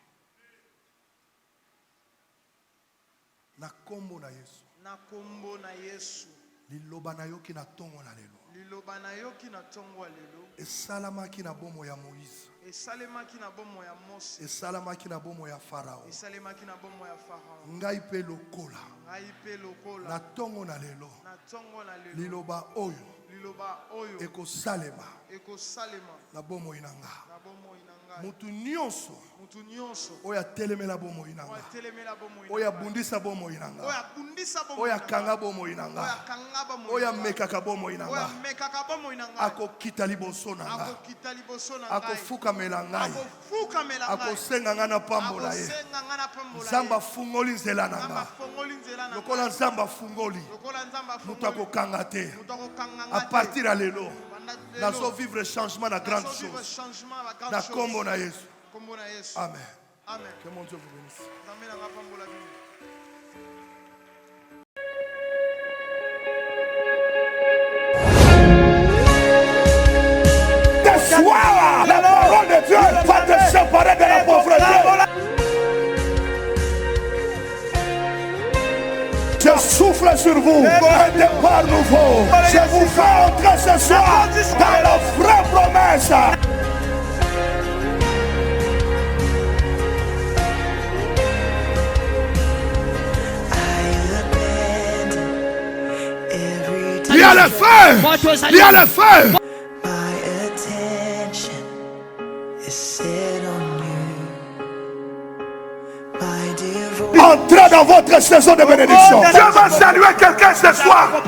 Nakombo na Yesu. Nakombo na Yesu. Liloba na yo ki na tongo na lelo. Liloba na yo ki na tongo lelo. Esalama ki na bomo ya Moïse. Esalema ki na bomo ya Mose. Esalama ki na bomo ya Pharaon. Esalema ki na bomo ya Pharaon. Ngai pe lokola. Ngai pe lokola. Na tongo na lelo. Na tongo na lelo. Liloba oyo. Liloba oyo. Eko salema. Eko salema. Na bomo inanga. Na bomo inanga. Mutu nyonso. Mutu nyonso. Oya telemela bomo inanga. Oya telemela bomo inanga. Oya bundisa bomo inanga. Oya bundisa bomo. Oya kanga bomo inanga. Oya kanga bomo. Oya mekaka bomo inanga. Oya mekaka bomo inanga. Ako kita liboso nanga. Ako kita liboso nanga. Ako fuka melangai. Ako fuka melangai. Ako senga ngana pambola ye. Ako senga ngana pambola ye. Zamba fungoli nzela nanga. Zamba fungoli nzela nanga. Lokola nzamba fungoli. Lokola nzamba fungoli. Mutu ako kanga te. Mutu ako kanga te. À partir à lelo. Nazo vivre changement na grande chose. Na kombo na Yesu. Amen. Amen. Que mon Dieu vous bénisse. Sois la parole de Dieu va te séparer de la pauvreté. Je souffle sur vous un départ nouveau. Je vous fais entrer ce soir dans la vraie promesse. y a le feu. Il y a le feu. My attention is set on you. My devotion. Entrez dans votre saison de bénédiction. Je vais saluer quelqu'un ce soir.